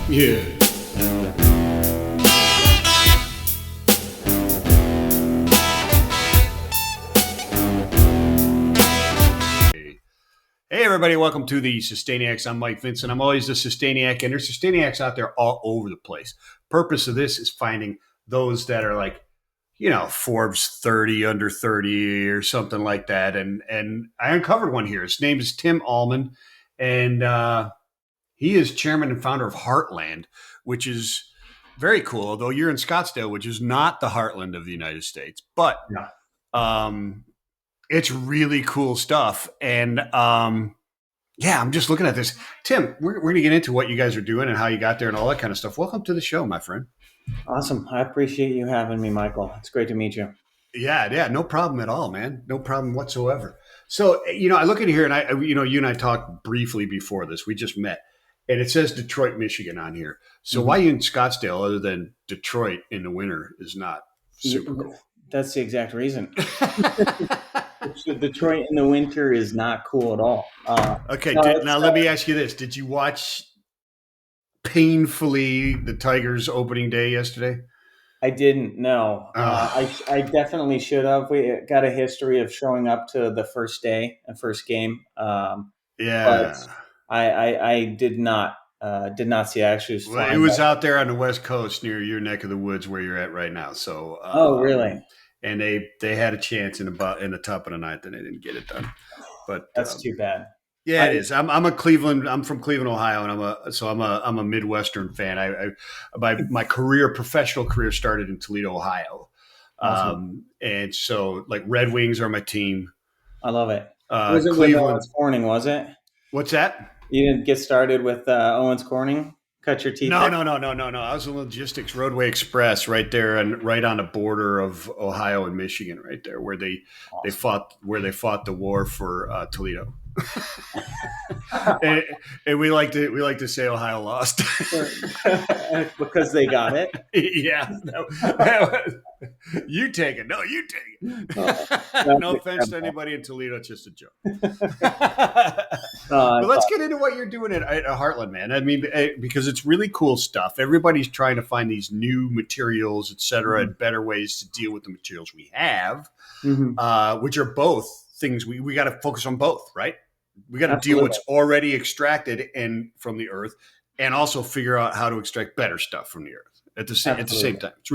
Yeah. Hey, everybody, welcome to the Sustainiacs. I'm Mike Vincent. I'm always the Sustainiac, and there's Sustainiacs out there all over the place. Purpose of this is finding those that are like, Forbes 30, under 30 or something like that. And I uncovered one here. His name is Tim Almond, and he is chairman and founder of Hearland, which is very cool, although you're in Scottsdale, which is not the heartland of the United States. But No. um, it's really cool stuff. And yeah, I'm just looking at this. Tim, we're going to get into what you guys are doing and how you got there and all that kind of stuff. Welcome to the show, my friend. Awesome. I appreciate you having me, Michael. It's great to meet you. Yeah, no problem at all, man. No problem whatsoever. So, I look at here and you and I talked briefly before this. We just met. And it says Detroit, Michigan on here. So why you in Scottsdale other than Detroit in the winter is not super cool? That's the exact reason. Detroit in the winter is not cool at all. Okay, now let me ask you this. Did you watch painfully the Tigers opening day yesterday? I didn't know. I definitely should have. We got a history of showing up to the first day and first game. Yeah. But I did not see. I actually was Well, it was out there on the West Coast near your neck of the woods where you're at right now. So, oh, really? And they had a chance in the top of the ninth, and they didn't get it done. But that's too bad. Yeah, it is. I'm from Cleveland, Ohio, and I'm a Midwestern fan. My professional career started in Toledo, Ohio. Awesome. And so like Red Wings are my team. I love it. Was it Cleveland? With Owens Corning, was it? What's that? You didn't get started with Owens Corning? Cut your teeth? No. I was in Logistics Roadway Express right there and right on the border of Ohio and Michigan, right there where they fought the war for Toledo. and we like to say Ohio lost because they got it. Yeah, you take it. No, you take it. No offense to anybody in Toledo, it's just a joke. But let's get into what you're doing at Heartland, man. I mean, because it's really cool stuff. Everybody's trying to find these new materials, et cetera, and better ways to deal with the materials we have, which are both things we got to focus on both, right? We got to deal with what's already extracted and from the earth, and also figure out how to extract better stuff from the earth at the same time. It's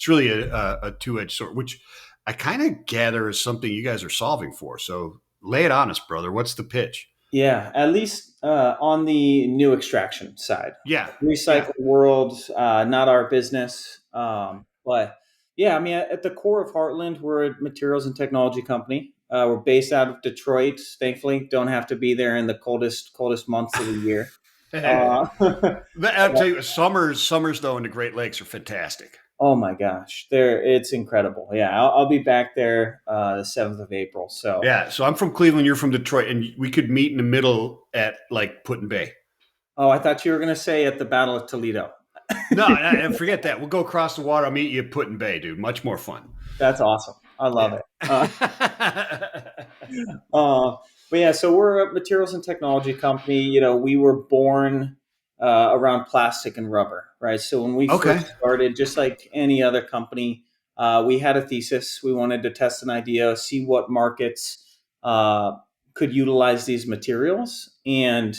really a two-edged sword, which I kind of gather is something you guys are solving for. So lay it on us, brother. What's the pitch? Yeah, at least on the new extraction side. Yeah, recycled world, not our business, but yeah, I mean, at the core of Heartland, we're a materials and technology company. We're based out of Detroit. Thankfully, don't have to be there in the coldest months of the year. I'll tell you, summers though in the Great Lakes are fantastic. Oh my gosh, it's incredible. Yeah, I'll be back there the 7th of April. So yeah, so I'm from Cleveland, you're from Detroit, and we could meet in the middle at like Put-in Bay. Oh, I thought you were going to say at the Battle of Toledo. No, forget that. We'll go across the water. I'll meet you at Put-in Bay, dude. Much more fun. That's awesome. I love it. But yeah, so we're a materials and technology company. We were born around plastic and rubber, right? So when we first started, just like any other company, we had a thesis. We wanted to test an idea, see what markets could utilize these materials, and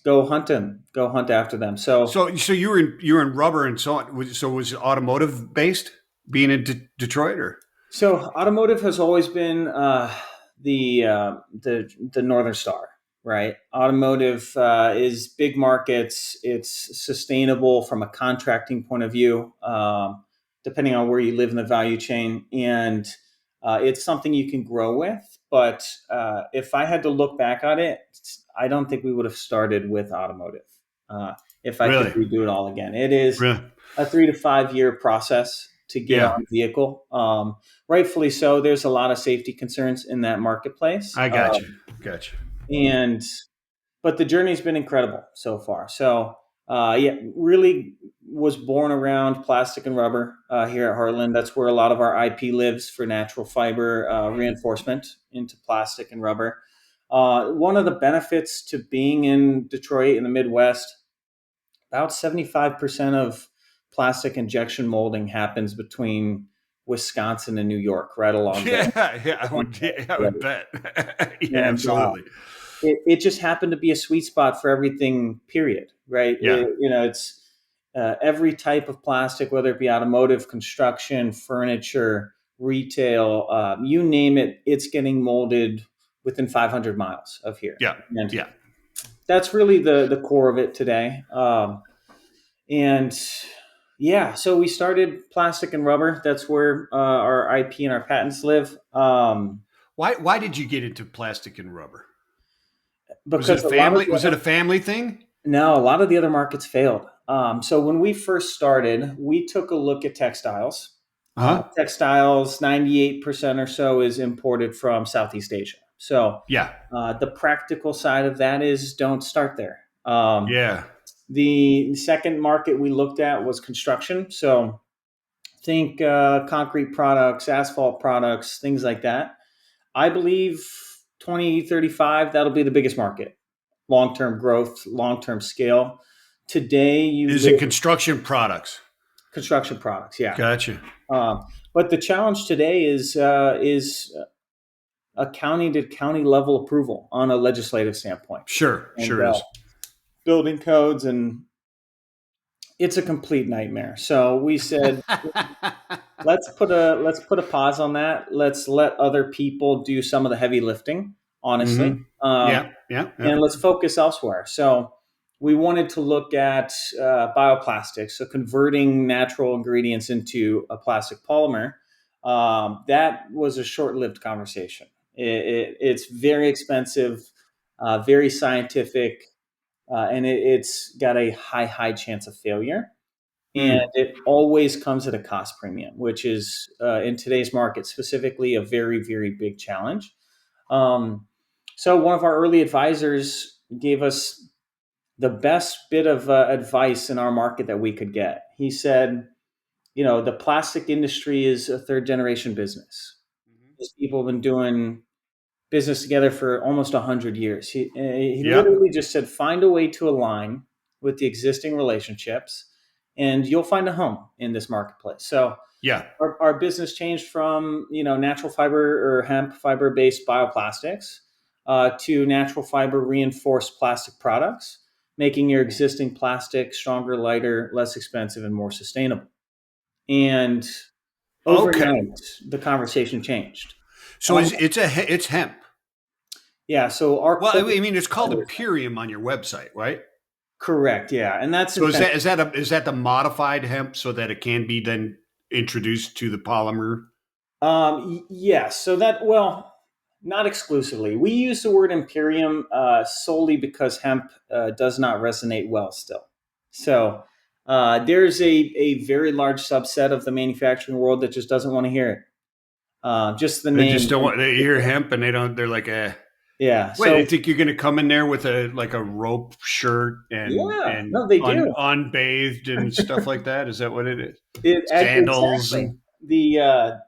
go hunt after them. So you were in rubber and so on. So was it automotive based, being in Detroit, or? So automotive has always been the Northern Star, right? Automotive is big markets. It's sustainable from a contracting point of view, depending on where you live in the value chain, and it's something you can grow with. But if I had to look back on it, I don't think we would have started with automotive. If I could redo it all again, it is a 3 to 5 year process to get on the vehicle. Rightfully so. There's a lot of safety concerns in that marketplace. I got you. But the journey's been incredible so far. So really was born around plastic and rubber here at Hearland. That's where a lot of our IP lives for natural fiber reinforcement into plastic and rubber. One of the benefits to being in Detroit in the Midwest about 75% of plastic injection molding happens between Wisconsin and New York, right along there. Yeah, I would bet. Yeah, And absolutely. it just happened to be a sweet spot for everything, period, right? Yeah, It's every type of plastic, whether it be automotive, construction, furniture, retail, you name it, it's getting molded within 500 miles of here. yeah, And yeah. that's really the core of it today. And yeah, so we started plastic and rubber. That's where our IP and our patents live. Why did you get into plastic and rubber? Was it a Because a lot of family? Was it a family thing? no, a lot of the other markets failed. So when we first started, we took a look at textiles. Huh? Textiles, 98% or so is imported from Southeast Asia. So Yeah, the practical side of that is don't start there. yeah. The second market we looked at was construction. So think concrete products, asphalt products, things like that. I believe 2035, that'll be the biggest market. Long-term growth, long-term scale. Today, you Is in live construction products. construction products, yeah. Gotcha. But the challenge today is a county to county level approval on a legislative standpoint, Sure, and sure is. building codes, and it's a complete nightmare. So we said, let's put a pause on that. Let's let other people do some of the heavy lifting, honestly, Mm-hmm. Yeah, yeah, yeah. and let's focus elsewhere. So we wanted to look at bioplastics, so converting natural ingredients into a plastic polymer. That was a short-lived conversation. It's very expensive, very scientific, and it's got a high chance of failure. And Hmm. it always comes at a cost premium, which is in today's market specifically a very big challenge. Um, so one of our early advisors gave us the best bit of advice in our market that we could get. He said, the plastic industry is a third generation business. These people have been doing business together for almost 100 years. He Yeah, literally just said, find a way to align with the existing relationships and you'll find a home in this marketplace. So yeah. our business changed from natural fiber or hemp fiber based bioplastics to natural fiber reinforced plastic products, making your existing plastic stronger, lighter, less expensive, and more sustainable. And Okay. overnight, the conversation changed. So it's hemp. Yeah, so our Well, core I mean, it's called Imperium on your website, right? correct, yeah, and that's So intentional. is that the modified hemp so that it can be then introduced to the polymer? Yes, so that not exclusively. We use the word Imperium solely because hemp does not resonate well still. So there's a very large subset of the manufacturing world that just doesn't want to hear it. Just the They just name. don't want. They hear hemp and they don't. They're like, Yeah. wait. So They think you're going to come in there with a rope shirt yeah, and no, they do. unbathed and stuff like that. Is that what it is? Sandals Exactly and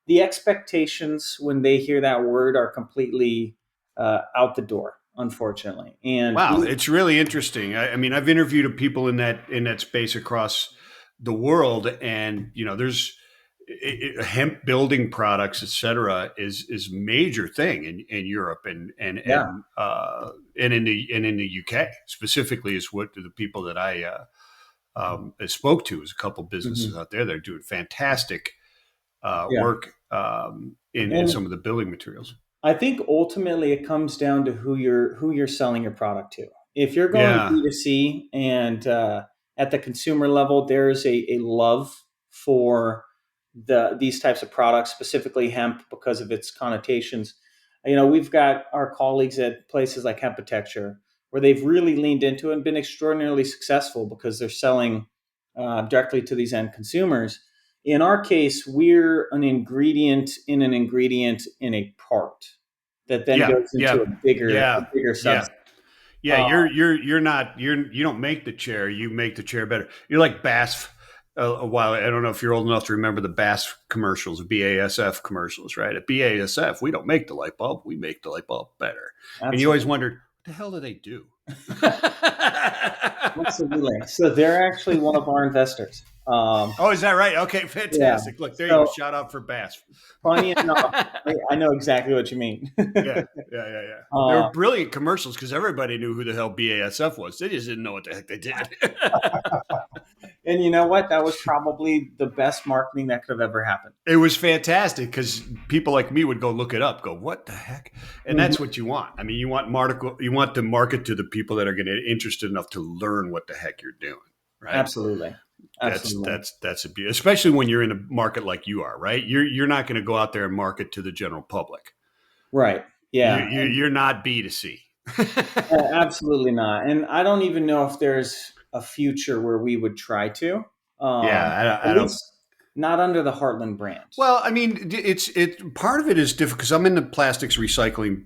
the expectations when they hear that word are completely out the door, unfortunately. And wow, it's really interesting. I mean, I've interviewed people in that space across the world, and there's hemp building products, et cetera, is a major thing in Europe yeah, and in the UK specifically is what the people that I spoke to is a couple businesses hmm out there that are doing fantastic yeah. work in And some of the building materials. I think ultimately it comes down to who you're selling your product to. If you're going Yeah. B2C and at the consumer level, there's a love for these types of products, specifically hemp, because of its connotations. We've got our colleagues at places like Hempatecture where they've really leaned into it and been extraordinarily successful because they're selling directly to these end consumers. In our case, we're an ingredient in an ingredient in a part that then Yeah. goes into Yeah. a Yeah. bigger Yeah. subset. Yeah, Uh, you're not you don't make the chair. You make the chair better. You're like BASF. A while I don't know if you're old enough to remember the BASF commercials, BASF commercials, right? At BASF, we don't make the light bulb. We make the light bulb better. And you always Absolutely. wondered, what the hell do they do? Absolutely. So they're actually one of our investors. Oh, is that right? Okay, Yeah. fantastic. Look, there you go. So Shout out for Bass. funny enough, I know exactly what you mean. Yeah, yeah. They were uh, brilliant commercials because everybody knew who the hell BASF was. They just didn't know what the heck they did. and you know what? That was probably the best marketing that could have ever happened. It was fantastic because people like me would go look it up, go, what the heck? And Mhm. that's what you want. I mean, you want to market to the people that are going to be interested enough to learn what the heck you're doing, right? Absolutely. That's Absolutely. that's a beauty, especially when you're in a market like you are, right? You're not going to go out there and market to the general public. Right. Yeah. You're not B2C. Absolutely not. And I don't even know if there's a future where we would try to. Yeah, At I don't. least not under the Heartland brand. Well, I mean, it part of it is difficult because I'm in the plastics recycling.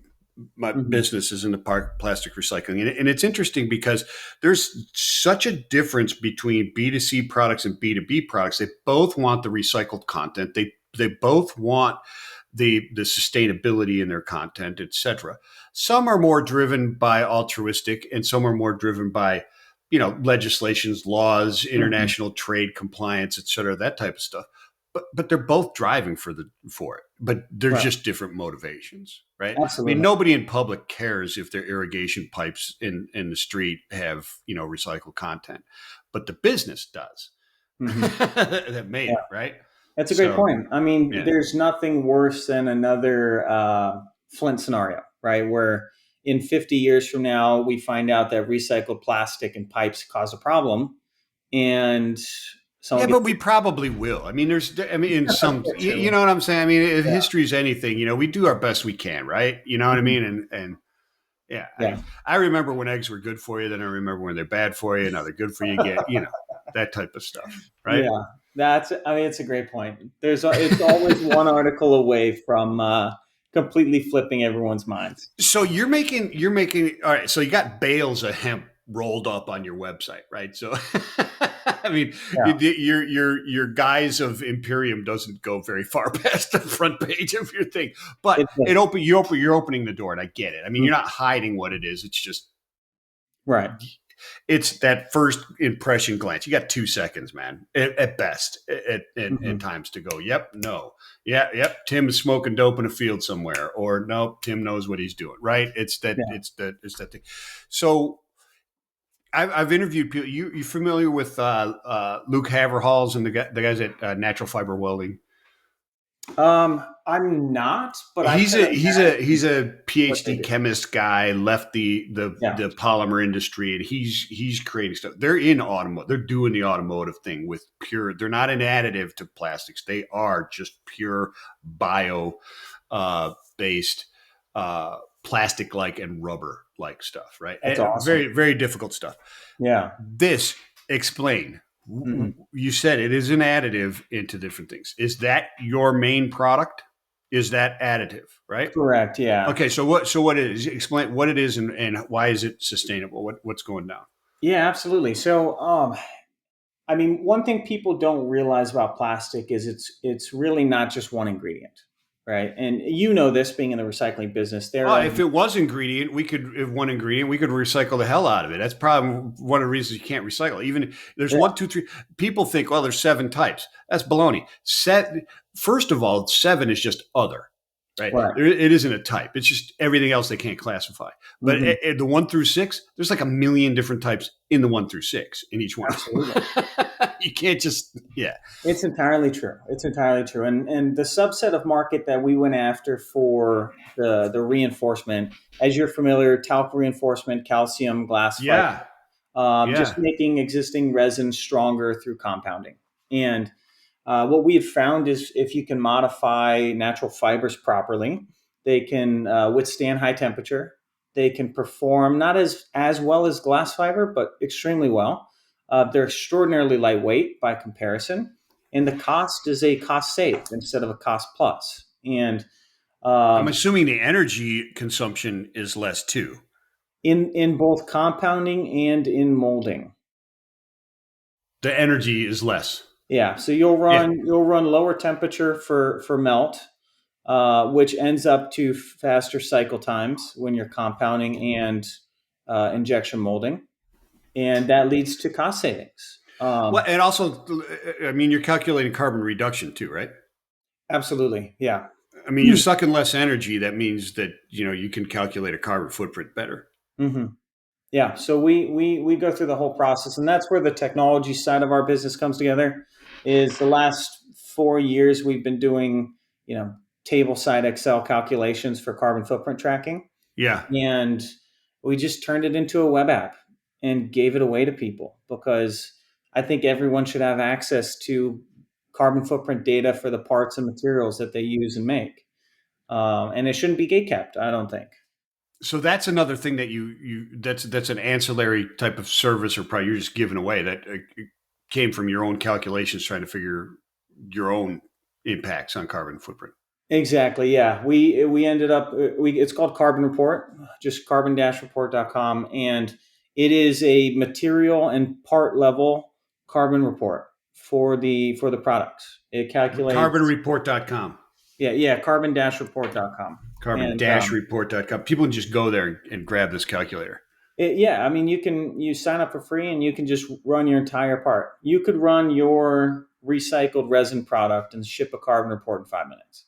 My Mhm. business is in the plastic recycling, and it's interesting because there's such a difference between B2C products and B2B products. They both want the recycled content. They both want the sustainability in their content, etc. Some are more driven by altruistic, and some are more driven by legislations, laws, Mhm. international trade compliance, etc. That type of stuff. But they're both driving for it. But there's Right. just different motivations, right? I mean, Absolutely. nobody in public cares if their irrigation pipes in the street have recycled content, but the business does. Mhm. That made Yeah. it, right? That's a great So point. I mean, yeah. there's nothing worse than another Flint scenario, right? Where in 50 years from now, we find out that recycled plastic and pipes cause a problem, and Yeah, someone but gets we probably will. I mean, in some, you true. know what I'm saying? I mean, if Yeah. history is anything, we do our best we can, right? You know what I Mhm. mean? And yeah, Yeah. I remember when eggs were good for you, then I remember when they're bad for you. Now they're good for you again, that type of stuff, right? Yeah. I mean, it's a great point. It's always one article away from completely flipping everyone's minds. So you're making all right. So you got bales of hemp rolled up on your website, right? So I mean, Yeah. your guise of Imperium doesn't go very far past the front page of your thing, but It's a, you're opening the door, and I get it. I mean, mm, you're not hiding what it is. It's just right. it's that first impression glance. You got 2 seconds, man, at best, at Hmm. times to go. Yep, no, yeah, yep. Tim is smoking dope in a field somewhere, or no, Tim knows what he's doing. Right? Yeah. It's that thing. So I've interviewed people. You familiar with Luke Haverhalls and the guys at Natural Fiber Welding? I'm not, but I He's can a he's a imagine he's a what they PhD do. chemist guy. Left Yeah. the polymer industry, and he's creating stuff. They're in automotive. They're doing the automotive thing with pure. They're not an additive to plastics. They are just pure bio based plastic like and rubber like stuff. Right? That's awesome. Very very difficult stuff. Yeah. This explain. Hmm. You said it is an additive into different things. Is that your main product? Is that additive, right? Correct. Yeah. Okay, so what it is? Explain what it is and why is it sustainable? What's going down? Yeah, absolutely. So, I mean, one thing people don't realize about plastic is it's really not just one ingredient, right? And you know this, being in the recycling business, there Oh, are if it was ingredient, if one ingredient, we could recycle the hell out of it. That's probably one of the reasons you can't recycle. Even there's yeah, one, two, three. People think, well, there's 7 types. That's baloney. First of all, 7 is just other, right? right. It isn't a type. It's just everything else they can't classify. But Hmm. the 1 through 6, there's like a million different types in the 1 through 6 in each one. Absolutely. You can't just yeah. It's entirely true. It's entirely true. And the subset of market that we went after for the reinforcement, as you're familiar, talc reinforcement, calcium, glass fiber, Yeah. just Yeah. making existing resin stronger through compounding. And what we have found is if you can modify natural fibers properly, they can withstand high temperature. They can perform not as well as glass fiber, but extremely well. They're extraordinarily lightweight by comparison, and the cost is a cost save instead of a cost plus. And I'm um, assuming the energy consumption is less too. in both compounding and in molding. The energy is less. Yeah, so Yeah. you'll run lower temperature for melt, which ends up to faster cycle times when you're compounding and injection molding, and that leads to cost savings. Well, and also, I mean, you're calculating carbon reduction too, right? Absolutely, yeah. I mean, you're sucking less energy. That means that you can calculate a carbon footprint better. Mm-hmm. Yeah, so we go through the whole process, and that's where the technology side of our business comes together. Is the last 4 years we've been doing table side Excel calculations for carbon footprint tracking, Yeah. and we just turned it into a web app and gave it away to people because I think everyone should have access to carbon footprint data for the parts and materials that they use and make, and it shouldn't be gate kept. I don't think. So that's another thing that that's an ancillary type of service or probably you're just giving away that came from your own calculations trying to figure your own impacts on carbon footprint. Exactly. Yeah. We ended up it's called Carbon Report, just carbon-report.com, and it is a material and part level carbon report for the products. It calculates Carbonreport.com. yeah, carbon-report.com. And Carbon-report.com. People can just go there and grab this calculator. yeah, I mean you sign up for free and you can just run your entire part. You could run your recycled resin product and ship a carbon report in 5 minutes.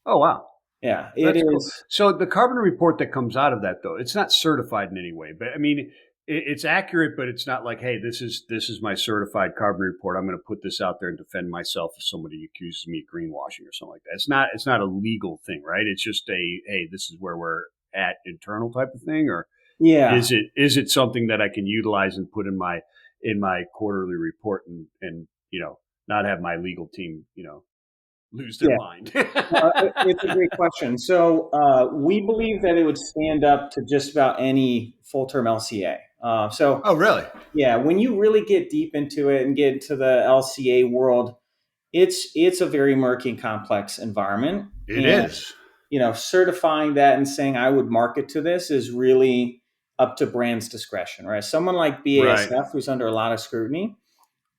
Oh, wow. Yeah, it That's cool. is. So the carbon report that comes out of that, though, it's not certified in any way. But I mean, it's accurate, but it's not like, hey, this is my certified carbon report. I'm going to put this out there and defend myself if somebody accuses me of greenwashing or something like that. It's not a legal thing, right? It's just hey, this is where we're at internal type of thing, or Yeah. is it something that I can utilize and put in my quarterly report and not have my legal team lose their mind. It's a great question. So we believe that it would stand up to just about any full-term LCA. Oh, really? Yeah, when you really get deep into it and get into the LCA world, it's a very murky and complex environment. It And is. certifying that and saying I would market to this is really up to brand's discretion, right? Someone like BASF, Right. who's under a lot of scrutiny,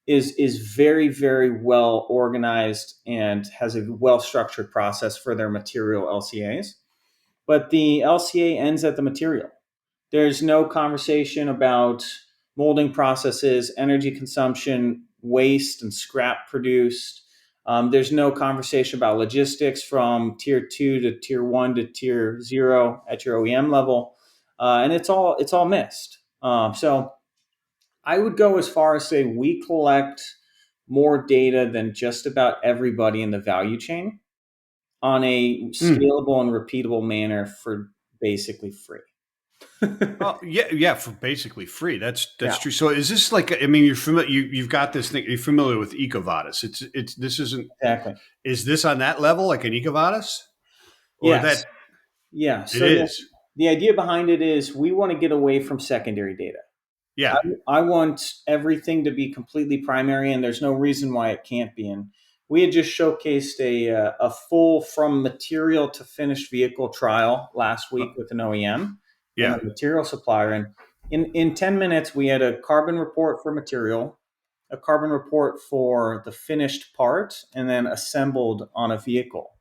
is very, very well organized and has a well structured process for their material LCAs. But the LCA ends at the material. There's no conversation about molding processes, energy consumption, waste, and scrap produced. There's no conversation about logistics from tier 2 to tier 1 to tier 0 at your OEM level, and it's all missed. So I would go as far as say we collect more data than just about everybody in the value chain on a scalable and repeatable manner for basically free. Oh, yeah, for basically free. That's Yeah, true. So is this like? I mean, you're familiar. You've got this thing. You're familiar with EcoVadis. It's this isn't. exactly. Is this on that level like an EcoVadis, or Yes. that Yeah. it So is? the idea behind it is we want to get away from secondary data. I, Yeah, I want everything to be completely primary, and there's no reason why it can't be. And we had just showcased a full from material to finished vehicle trial last week with an OEM and yeah. a material supplier. And in 10 minutes, we had a carbon report for material, a carbon report for the finished part, and then assembled on a vehicle.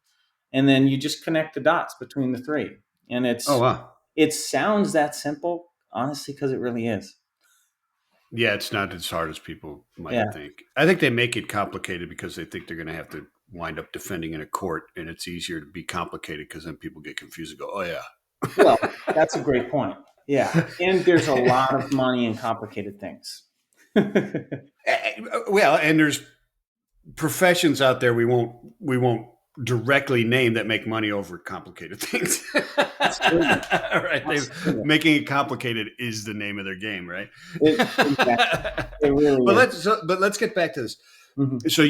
And then you just connect the dots between the three. And Oh, wow. it sounds that simple, honestly, because it really is. Yeah, it's not as hard as people might Yeah. think. I think they make it complicated because they think they're going to have to wind up defending in a court, and it's easier to be complicated because then people get confused and go, "Oh Well, yeah." that's a great point. Yeah. And there's a lot of money in complicated things. Well, and there's professions out there we won't directly name that make money over complicated things. Absolutely. Right? Absolutely. Making it complicated is the name of their game, right? Exactly. It really But is. let's get back to this. Mhm. So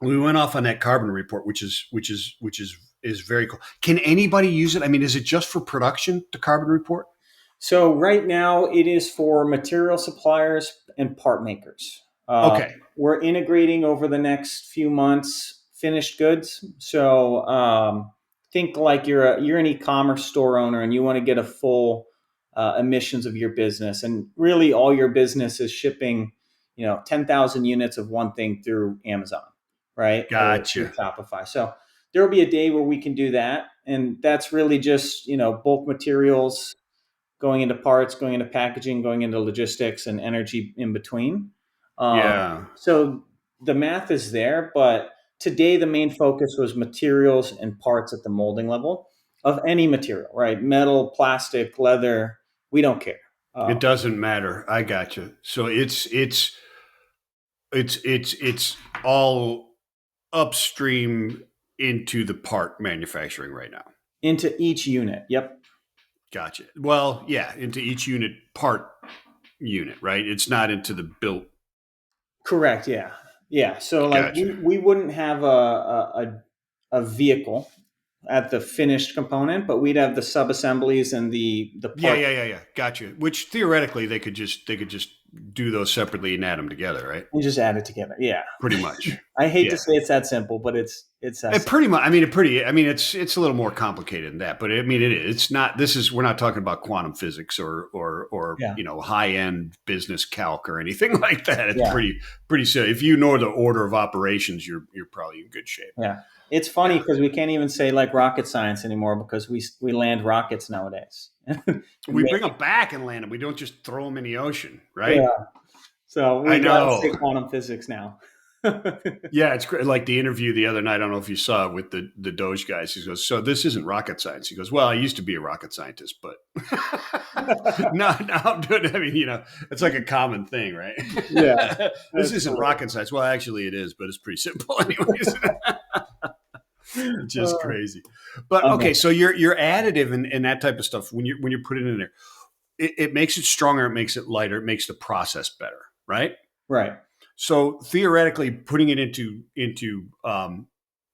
we went off on that carbon report, which is very cool. Can anybody use it? I mean, is it just for production, the carbon report? So right now it is for material suppliers and part makers. Okay. We're integrating over the next few months finished goods. So think like you're an e-commerce store owner and you want to get a full emissions of your business, and really all your business is shipping, 10,000 units of one thing through Amazon, right? Or through Gotcha. Shopify. So there will be a day where we can do that, and that's really just bulk materials going into parts, going into packaging, going into logistics, and energy in between. Yeah. So the math is there, but today the main focus was materials and parts at the molding level of any material, right? Metal, plastic, leather, we don't care. It doesn't matter. I got you. So it's all upstream into the part manufacturing right now. Into each unit. Yep. Gotcha. Well, yeah, into each unit, right? It's not into the built. Correct. Yeah. Yeah. So like Gotcha. we wouldn't have a vehicle at the finished component, but we'd have the subassemblies and the Yeah, part yeah, yeah, yeah. Gotcha. Which theoretically they could just do those separately and add them together, right? and just add it together. Yeah. Pretty much. I hate to Yeah. say it's that simple, but it's that It simple. pretty much. I mean, it's a little more complicated than that, but I mean, it is. It's not. This is. We're not talking about quantum physics or Yeah. high end business calc or anything like that. It's Yeah. pretty simple. If you know the order of operations, you're probably in good shape. Yeah. It's funny Yeah. because we can't even say like rocket science anymore because we land rockets nowadays. We bring them back and land them. We don't just throw them in the ocean, right? Yeah. So I we got to say know. quantum physics now. Yeah, it's great. Like the interview the other night. I don't know if you saw it with the Doge guys. He goes, "So this isn't rocket science." He goes, "Well, I used to be a rocket scientist, but no, now I'm doing." I mean, it's like a common thing, right? Yeah. This That's isn't cool. rocket science. Well, actually, it is, but it's pretty simple, anyways. It's just Uh, crazy. But okay, so your additive and that type of stuff when you put it in there, it makes it stronger. It makes it lighter. It makes the process better, right? right. So theoretically, putting it into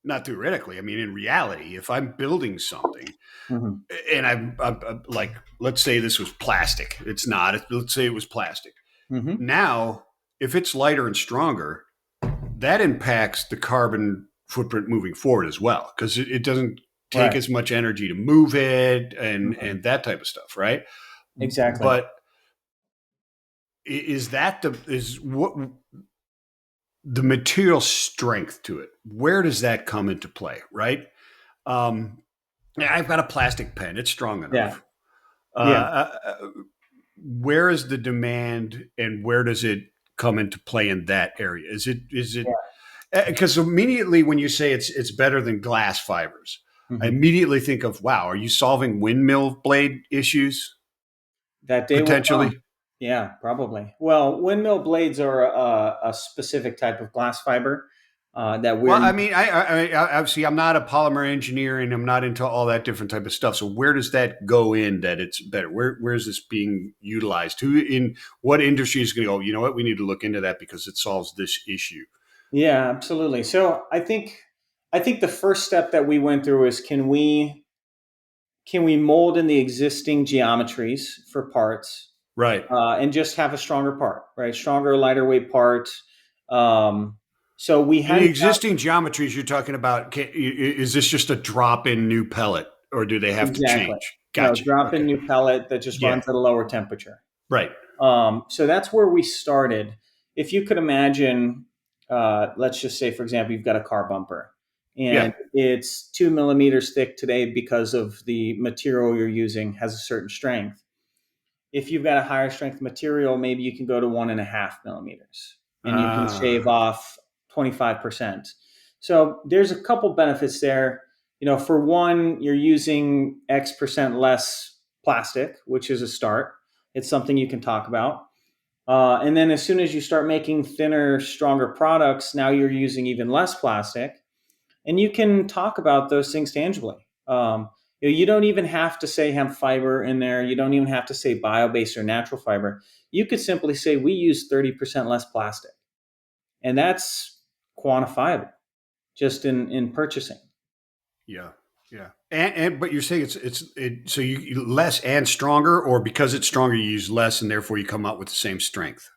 not theoretically, I mean in reality, if I'm building something Hmm. and I'm like, let's say this was plastic, it's not. Let's say it was plastic. Hmm. Now, if it's lighter and stronger, that impacts the carbon footprint moving forward as well because it doesn't take Right. as much energy to move it Hmm. and that type of stuff, right? Exactly. But is that the is what the material strength to it? Where does that come into play, right? Um, I've got a plastic pen; it's strong Yeah. enough. Yeah. Where is the demand, and where does it come into play in that area? Is it because immediately when you say it's better than glass fibers, I Hmm. immediately think of wow, are you solving windmill blade issues That day will come. potentially? Yeah, probably. Well, windmill blades are a specific type of glass fiber that Well, we're. I mean, I obviously I'm not a polymer engineer and I'm not into all that different type of stuff. So where does that go in that it's better? Where is this being utilized? Who in what industry is going to go? You know what? We need to look into that because it solves this issue. Yeah, absolutely. So I think the first step that we went through is can we mold in the existing geometries for parts Right. and just have a stronger part, right? Stronger, lighter weight part. Um, so we In the hadn't found existing geometries you're talking about, is this just a drop in new pellet or do they have to exactly. change? No, Gotcha. drop in Okay. new pellet that just Yeah. runs at a lower temperature. Right. So that's where we started. If you could imagine, let's just say, for example, you've got a car bumper Yeah. and it's 2 millimeters thick today because of the material you're using has a certain strength. If you've got a higher strength material, maybe you can go to 1.5 millimeters and you can shave Ah. off 25%. So there's a couple benefits there. For one, you're using X% less plastic, which is a start. It's something you can talk about. And then as soon as you start making thinner, stronger products, now you're using even less plastic and you can talk about those things tangibly. You don't even have to say hemp fiber in there. You don't even have to say bio-based or natural fiber. You could simply say we use 30% less plastic, and that's quantifiable just in purchasing. Yeah. Yeah. And but you're saying so you less and stronger, or because it's stronger, you use less, and therefore you come out with the same strength.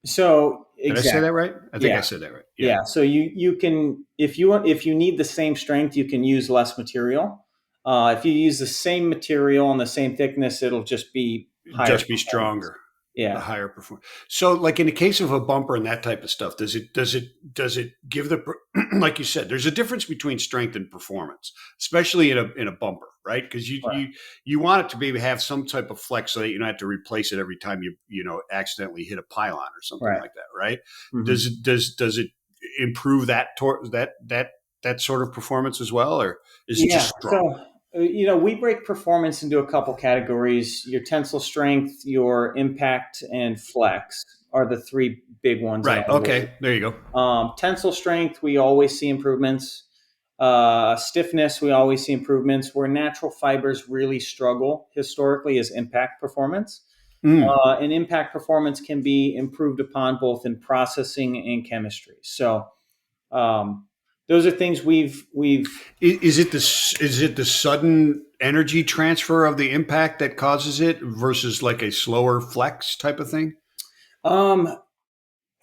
So Did I say exactly, that right? I think I yeah, said that right. Yeah. yeah. So you can if you need the same strength, you can use less material. If you use the same material and the same thickness, it'll just be higher Just be performance. stronger. The Yeah. higher perform. So, like in the case of a bumper and that type of stuff, does it give the like you said, there's a difference between strength and performance, especially in a bumper, right? Because Right. you want it to be have some type of flex so that you don't have to replace it every time you accidentally hit a pylon or something Right. like that, right? Hmm. Does it improve that sort of performance as well, or is it Yeah. just strong? So, we break performance into a couple categories. Your tensile strength, your impact, and flex are the three big ones in Right. our world. Okay. There you go. Tensile strength, we always see improvements. Stiffness, we always see improvements. Where natural fibers really struggle historically is impact performance. Mm. And impact performance can be improved upon both in processing and chemistry. So um, those are things we've. Is it the sudden energy transfer of the impact that causes it versus like a slower flex type of thing? Um,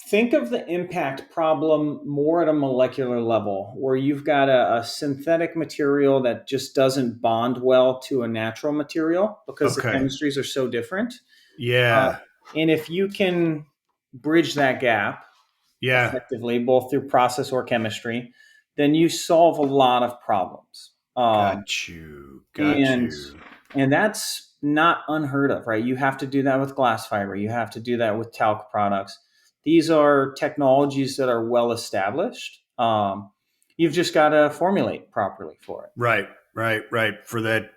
Think of the impact problem more at a molecular level, where you've got a synthetic material that just doesn't bond well to a natural material because the Okay. chemistries are so different. Uh, Yeah. and if you can bridge that gap Yeah. effectively, both through process or chemistry, then you solve a lot of problems. Got you. Got And you. and that's not unheard of, right? You have to do that with glass fiber. You have to do that with talc products. These are technologies that are well established. You've just got to formulate properly for it. Right. Right. Right. For that,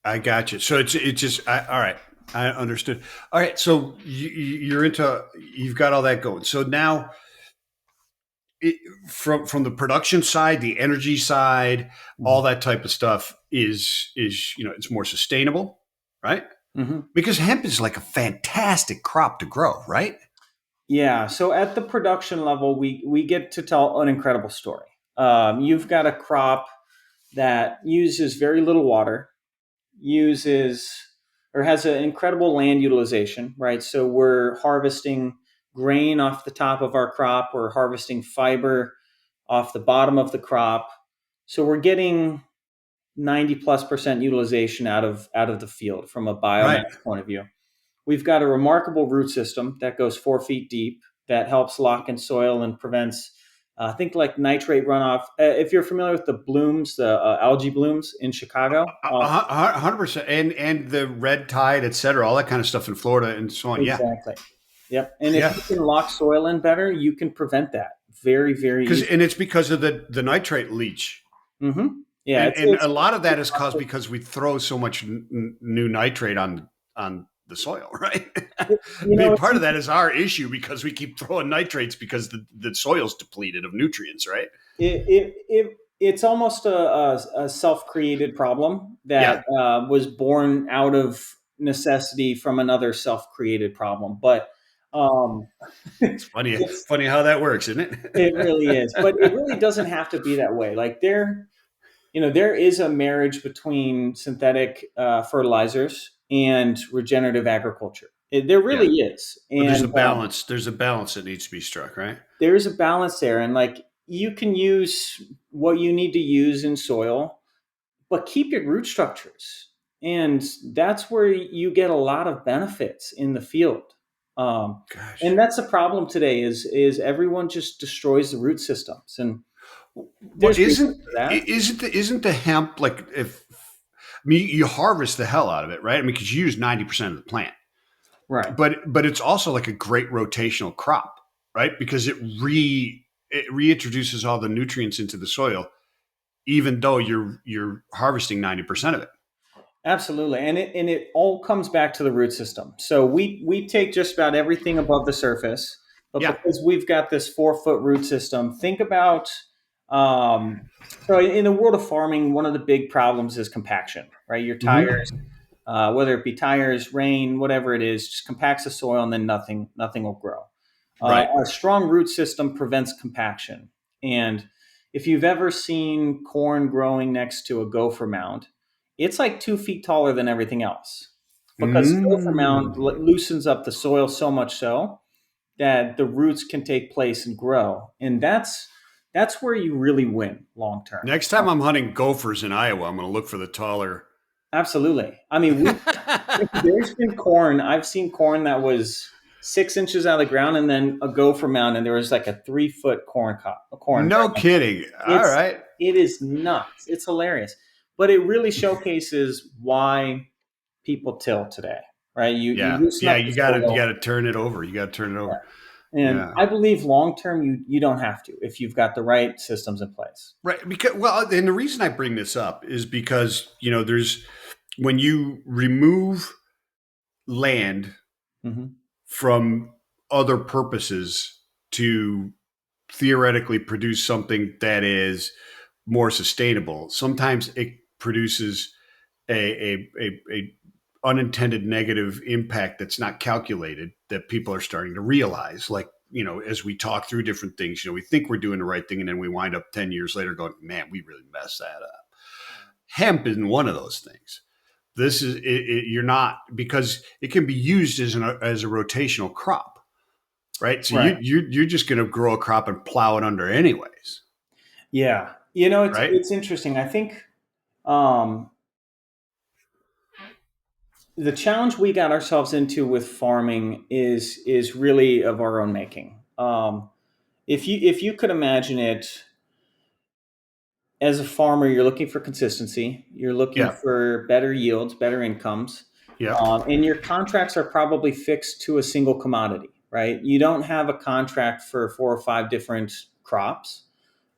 I got you. So it's just all right. I understood. All right. So you've got all that going. So now it, from the production side, the energy side, all Mhm. that type of stuff is it's more sustainable, right? Mhm. Because hemp is like a fantastic crop to grow, right? Yeah. So at the production level, we get to tell an incredible story. You've got a crop that uses very little water, uses or has an incredible land utilization, right? So we're harvesting grain off the top of our crop, we're harvesting fiber off the bottom of the crop. So we're getting 90 plus percent utilization out of the field from a biomass Right. point of view. We've got a remarkable root system that goes 4 feet deep that helps lock in soil and prevents, think like nitrate runoff. If you're familiar with the blooms, the algae blooms in Chicago, 100%, and the red tide, et cetera, all that kind of stuff in Florida and so on. Yeah, exactly. Yep. And if yeah, you can lock soil in better, you can prevent that very, very because easily. and it's because of the nitrate leach, Hmm. Yeah, and it's a lot of that is caused because we throw so much new nitrate on the soil, right? I mean, it's part of that is our issue because we keep throwing nitrates because the soil's depleted of nutrients, right? it's almost a self-created problem that Yeah, was born out of necessity from another self-created problem. But um, it's funny, it's funny how that works, isn't it really is. But it it? really doesn't have to be that way. Like there is a marriage between synthetic fertilizers and regenerative agriculture. There really Yeah, is, but there's a and balance. There's a balance that needs to be struck, right? there's a balance there. And like you can use what you need to use in soil, but keep your root structures, and that's where you get a lot of benefits in the field. Um, Gosh. and that's the problem today is everyone just destroys the root systems, and Well, there's reasons for that. isn't the hemp like if I mean you harvest the hell out of it, right? I mean, because you use 90% of the plant, Right. but it's also like a great rotational crop, right? Because it reintroduces all the nutrients into the soil, even though you're harvesting 90% of it. Absolutely, and it all comes back to the root system. So we take just about everything above the surface, but Yeah. because we've got this 4 foot root system, think about. Um, so in the world of farming, one of the big problems is compaction, right? Your tires, Hmm. whether it be tires, rain, whatever it is, just compacts the soil, and then nothing will grow. Right. A strong root system prevents compaction, and if you've ever seen corn growing next to a gopher mound, it's like 2 feet taller than everything else because the gopher mound Mm. loosens up the soil so much so that the roots can take place and grow, and that's where you really win long term. Next time I'm hunting gophers in Iowa, I'm going to look for the taller. Absolutely. I mean, there's been corn. I've seen corn that was 6 inches out of the ground, and then a gopher mound, and there was like a 3 foot a corn No right next to it. kidding. All right. It is nuts. It's hilarious, but it really showcases why people till today, right? You Yeah. loosen Yeah. up the soil, You got to turn it over. You got to turn it over. and Yeah. I believe long term you don't have to if you've got the right systems in place. Right. Because, well, and the reason I bring this up is because, when you remove land Hmm. from other purposes to theoretically produce something that is more sustainable, sometimes it produces a unintended negative impact that's not calculated that people are starting to realize. Like, as we talk through different things, we think we're doing the right thing, and then we wind up 10 years later going, man, we really messed that up. Hemp isn't one of those things. This is you're not, because it can be used as a rotational crop, right? So Right. you're just going to grow a crop and plow it under anyways, Yeah. It's right? interesting. I think um, the challenge we got ourselves into with farming is really of our own making. If you could imagine it as a farmer, you're looking for consistency, you're looking Yeah, for better yields, better incomes, yeah, and your contracts are probably fixed to a single commodity, right? You don't have a contract for 4 or 5 different crops.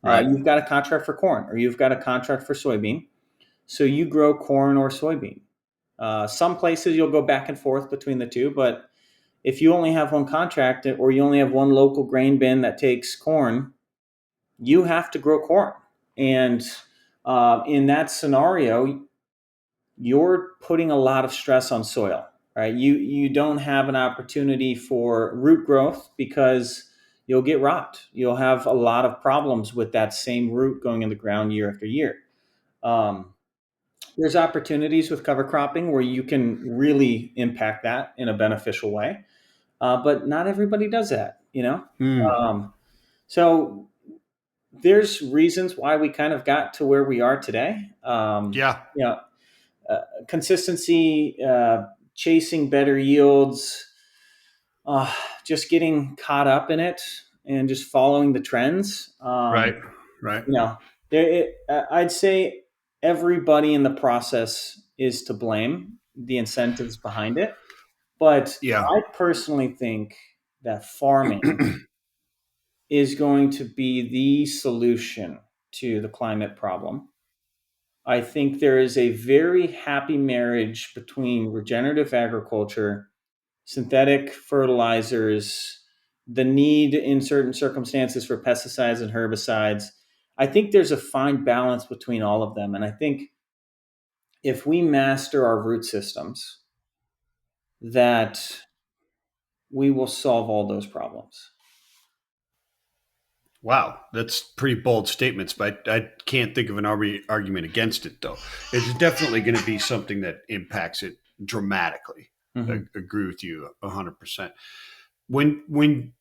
right. You've got a contract for corn, or you've got a contract for soybean. So you grow corn or soybean. Some places you'll go back and forth between the two, but if you only have one contract or you only have one local grain bin that takes corn, you have to grow corn. And in that scenario, you're putting a lot of stress on soil, right? You don't have an opportunity for root growth because you'll get rot. You'll have a lot of problems with that same root going in the ground year after year. Um, there's opportunities with cover cropping where you can really impact that in a beneficial way, but not everybody does that. Hmm. So there's reasons why we kind of got to where we are today. Yeah, You know, Consistency, chasing better yields, just getting caught up in it and just following the trends. right, right. You know, I'd say everybody in the process is to blame, the incentives behind it. But Yeah. I personally think that farming is going to be the solution to the climate problem. I think there is a very happy marriage between regenerative agriculture, synthetic fertilizers, the need in certain circumstances for pesticides and herbicides. I think there's a fine balance between all of them. And I think if we master our root systems, that we will solve all those problems. Wow, that's pretty bold statements, but I can't think of an argument against it, though. It's definitely going to be something that impacts it dramatically. I Hmm. agree with you 100%. When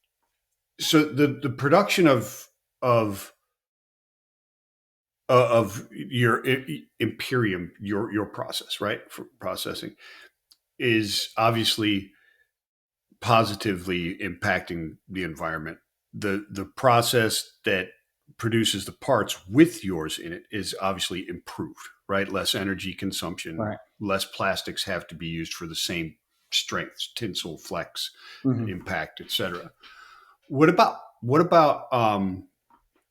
so the production of of your imperium, your process, right, for processing, is obviously positively impacting the environment. The process that produces the parts with yours in it is obviously improved, right? Less energy consumption, Right. less plastics have to be used for the same strengths, tensile, flex, Hmm. impact, etc. What about what about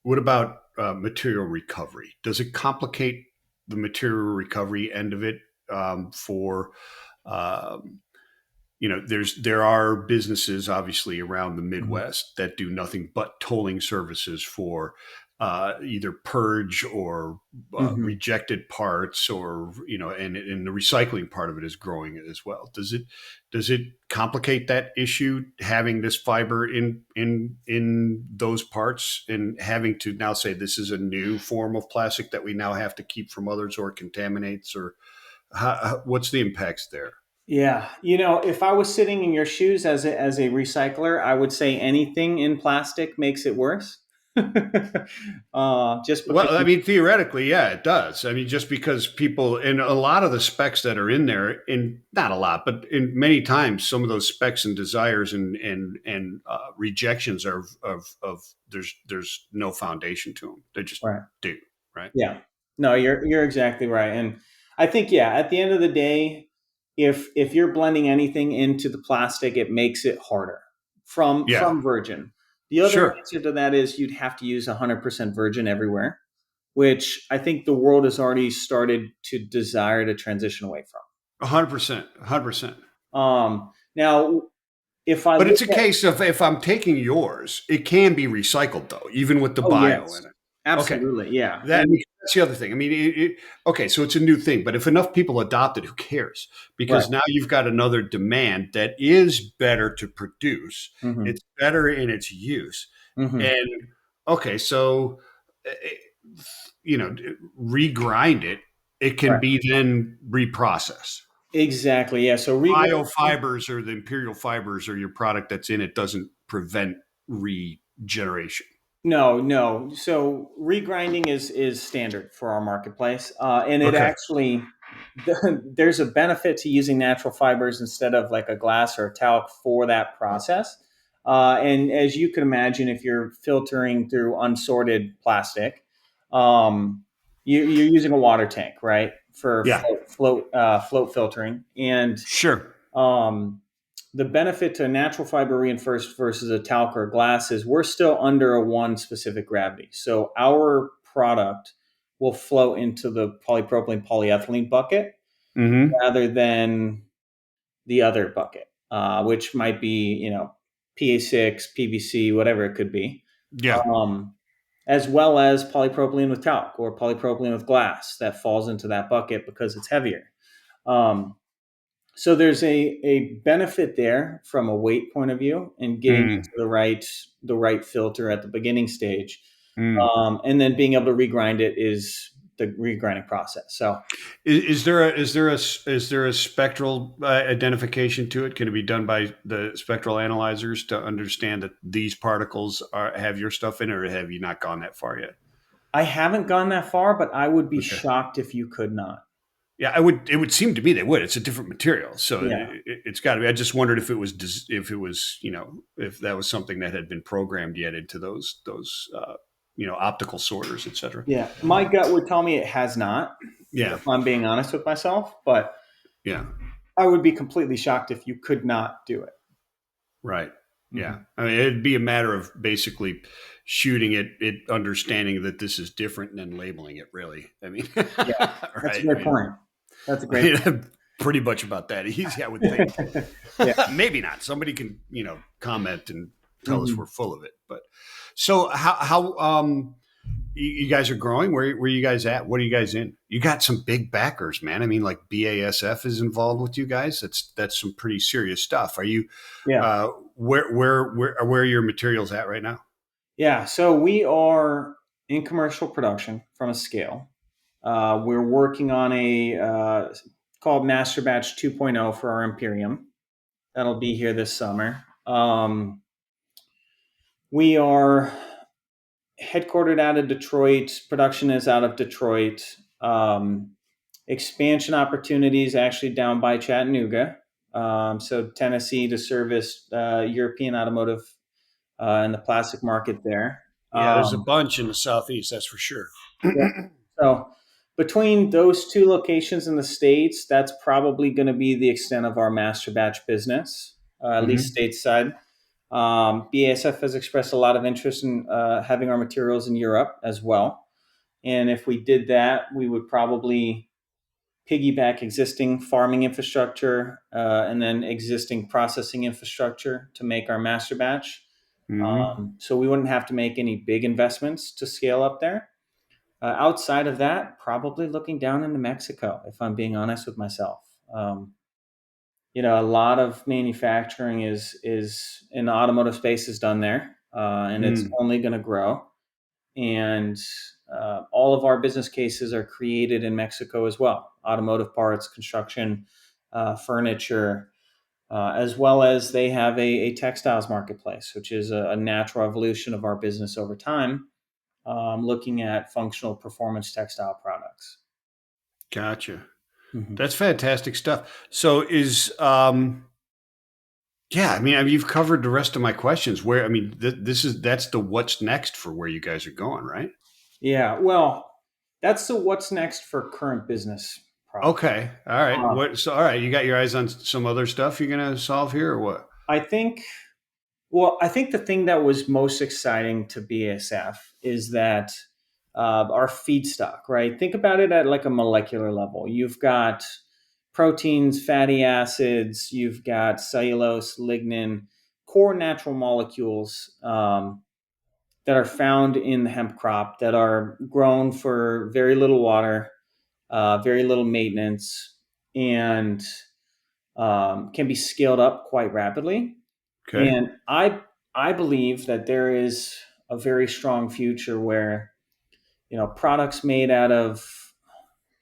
what about material recovery? Does it complicate the material recovery end of it for um, there are businesses obviously around the Hmm. Midwest that do nothing but tolling services for either purge or Hmm. rejected parts, or and the recycling part of it is growing as well. Does it complicate that issue, having this fiber in those parts, and having to now say this is a new form of plastic that we now have to keep from others, or contaminates, or what's the impacts there? Yeah, if I was sitting in your shoes as a recycler, I would say anything in plastic makes it worse. Just because. Well, I mean, theoretically, yeah, it does. I mean, just because people, and a lot of the specs that are in there, in not a lot, but in many times, some of those specs and desires and rejections are of there's no foundation to them. They just Right. do, right? Yeah. No, you're exactly right. And I think, yeah, at the end of the day, if you're blending anything into the plastic, it makes it harder Yeah, from virgin. The other sure, answer to that is you'd have to use 100% virgin everywhere, which I think the world has already started to desire to transition away 100%, 100%. from. Now, if I But look it's a at, case of if I'm taking yours, it can be recycled though, even with the oh bio yes, in it. Okay, absolutely, yeah, and that's the other thing. I mean, okay, so it's a new thing, but if enough people adopt it, who cares? right. Because now you've got another demand that is better to produce. Hmm. It's better in its use, Hmm. and okay, so eh, you know, regrind it. It can Right. be then reprocessed. Exactly, yeah. So regrowing. Biofibers or the imperial fibers or your product that's in it doesn't prevent regeneration. No, no. So regrinding is standard for our marketplace, and it Okay. actually there's a benefit to using natural fibers instead of like a glass or a talc for that process. And as you can imagine, if you're filtering through unsorted plastic, you're using a water tank, right, for Yeah. float filtering, and Sure. um, the benefit to a natural fiber reinforced versus a talc or glass is we're still under a one specific gravity. So our product will float into the polypropylene polyethylene bucket Mm-hmm. rather than the other bucket, which might be, PA6, PVC, whatever it could be, Yeah. um, as well as polypropylene with talc or polypropylene with glass that falls into that bucket because it's heavier. Um, so there's a benefit there from a weight point of view and getting Mm. into the right filter at the beginning stage, Mm. and then being able to regrind it is the regrinding process. So Is there a spectral identification to it? Can it be done by the spectral analyzers to understand that these particles have your stuff in it, or have you not gone that far yet? I haven't gone that far, but I would be Okay. shocked if you could not. Yeah, I would. It would seem to me they would. It's a different material, so Yeah, it's got to be. I just wondered if it was if that was something that had been programmed yet into those optical sorters, etc. yeah. My gut would tell me it has not, Yeah, if I'm being honest with myself, but yeah, I would be completely shocked if you could not do it. right. Yeah, Hmm. I mean, it'd be a matter of basically shooting it, understanding that this is different, and then labeling it. Really, I mean, Yeah, that's a right? great point. That's a I great mean, pretty much about that easy, I would think. point. Yeah. Maybe not. Somebody can, comment and tell us we're Mhm. full of it. But so how you guys are growing? Where you guys at? What are you guys in? You got some big backers, man. I mean, like BASF is involved with you guys. That's some pretty serious stuff. Are you Yeah. where are your materials at right now? Yeah. So we are in commercial production from a scale. We're working on a called Master Batch 2.0 for our Imperium. That'll be here this summer. We are headquartered out of Detroit. Production is out of Detroit. Expansion opportunities actually down by Chattanooga. So Tennessee to service European automotive and the plastic market there. Yeah, there's a Um, bunch in the southeast, that's for sure. yeah. So between those two locations in the states, that's probably going to be the extent of our master batch business, at least Hmm. stateside. BASF has expressed a lot of interest in having our materials in Europe as well. And if we did that, we would probably piggyback existing farming infrastructure and then existing processing infrastructure to make our master batch. Hmm. So we wouldn't have to make any big investments to scale up there. Outside of that, probably looking down into Mexico, if I'm being honest with myself. Um, a lot of manufacturing is in the automotive space is done there, and it's Mm. only going to grow. And all of our business cases are created in Mexico as well. Automotive parts, construction, furniture, as well as they have a textiles marketplace, which is a natural evolution of our business over time, looking at functional performance textile products. Gotcha. Mhm. That's fantastic stuff. So yeah, I mean, you've covered the rest of my questions. Where, I mean, that's the what's next for where you guys are going, right? Yeah, well, that's the what's next for current business product. Okay. All right. Uh, What? So, all right. You got your eyes on some other stuff you're gonna solve here, or what? I think, well, I think the thing that was most exciting to BASF is that our feedstock, right? Think about it at like a molecular level. You've got proteins, fatty acids, you've got cellulose, lignin, core natural molecules that are found in the hemp crop that are grown for very little water, very little maintenance, and can be scaled up quite rapidly. Okay. And I believe that there is a very strong future where products made out of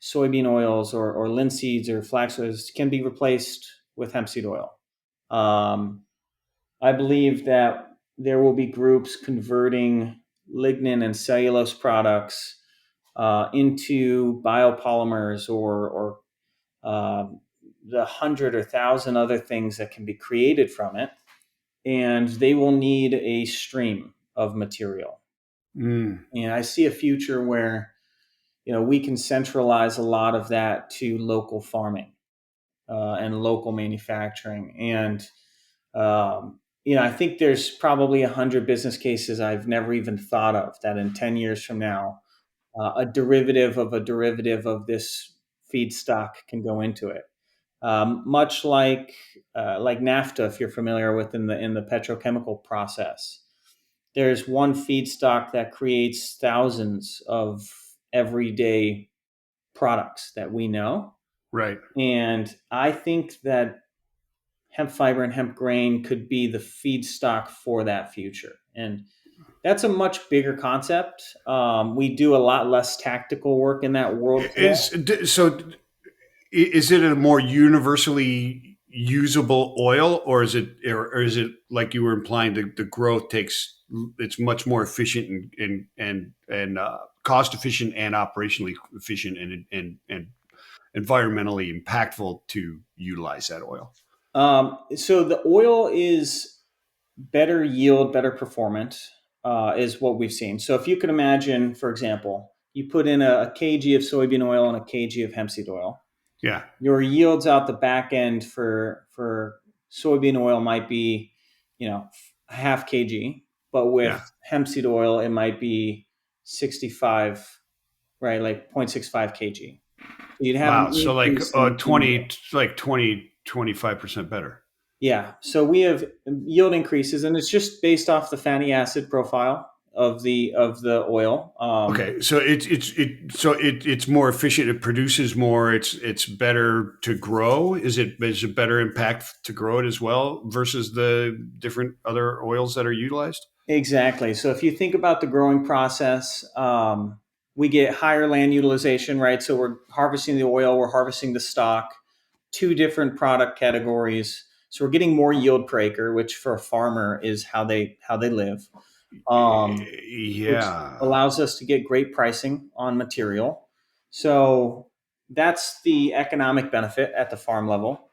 soybean oils or linseeds or flax oils can be replaced with hemp seed oil. Um, I believe that there will be groups converting lignin and cellulose products into biopolymers or uh, the 100 or 1,000 other things that can be created from it, and they will need a stream of material. Mm. And I see a future where we can centralize a lot of that to local farming and local manufacturing. And I think there's probably 100 business cases I've never even thought of that in 10 years from now, a derivative of a derivative of this feedstock can go into it. Much like naphtha, if you're familiar with in the petrochemical process, there's one feedstock that creates thousands of everyday products that we know, Right. and I think that hemp fiber and hemp grain could be the feedstock for that future. And that's a much bigger concept. We do a lot less tactical work in that world today. So? Is it a more universally usable oil, or is it like you were implying the growth takes it's much more efficient and cost efficient and operationally efficient and environmentally impactful to utilize that oil? So the oil is better yield, better performance, is what we've seen. So if you could imagine, for example, you put in a kg of soybean oil and a kg of hemp seed oil. Yeah, Your yields out the back end for soybean oil might be, a half kg, but yeah. with hemp seed oil, it might be 65, right? Like 0.65 kg. So you'd have an Wow. So like increase in yield. 20, like 25% better. Yeah. So we have yield increases, and it's just based off the fatty acid profile of the oil. Okay, so it's more efficient. It produces more. It's better to grow. Is it better impact to grow it as well versus the different other oils that are utilized? Exactly. So if you think about the growing process, we get higher land utilization, right? So we're harvesting the oil, we're harvesting the stock, two different product categories. So we're getting more yield per acre, which for a farmer is how they live, which Yeah. allows us to get great pricing on material. So that's the economic benefit at the farm level.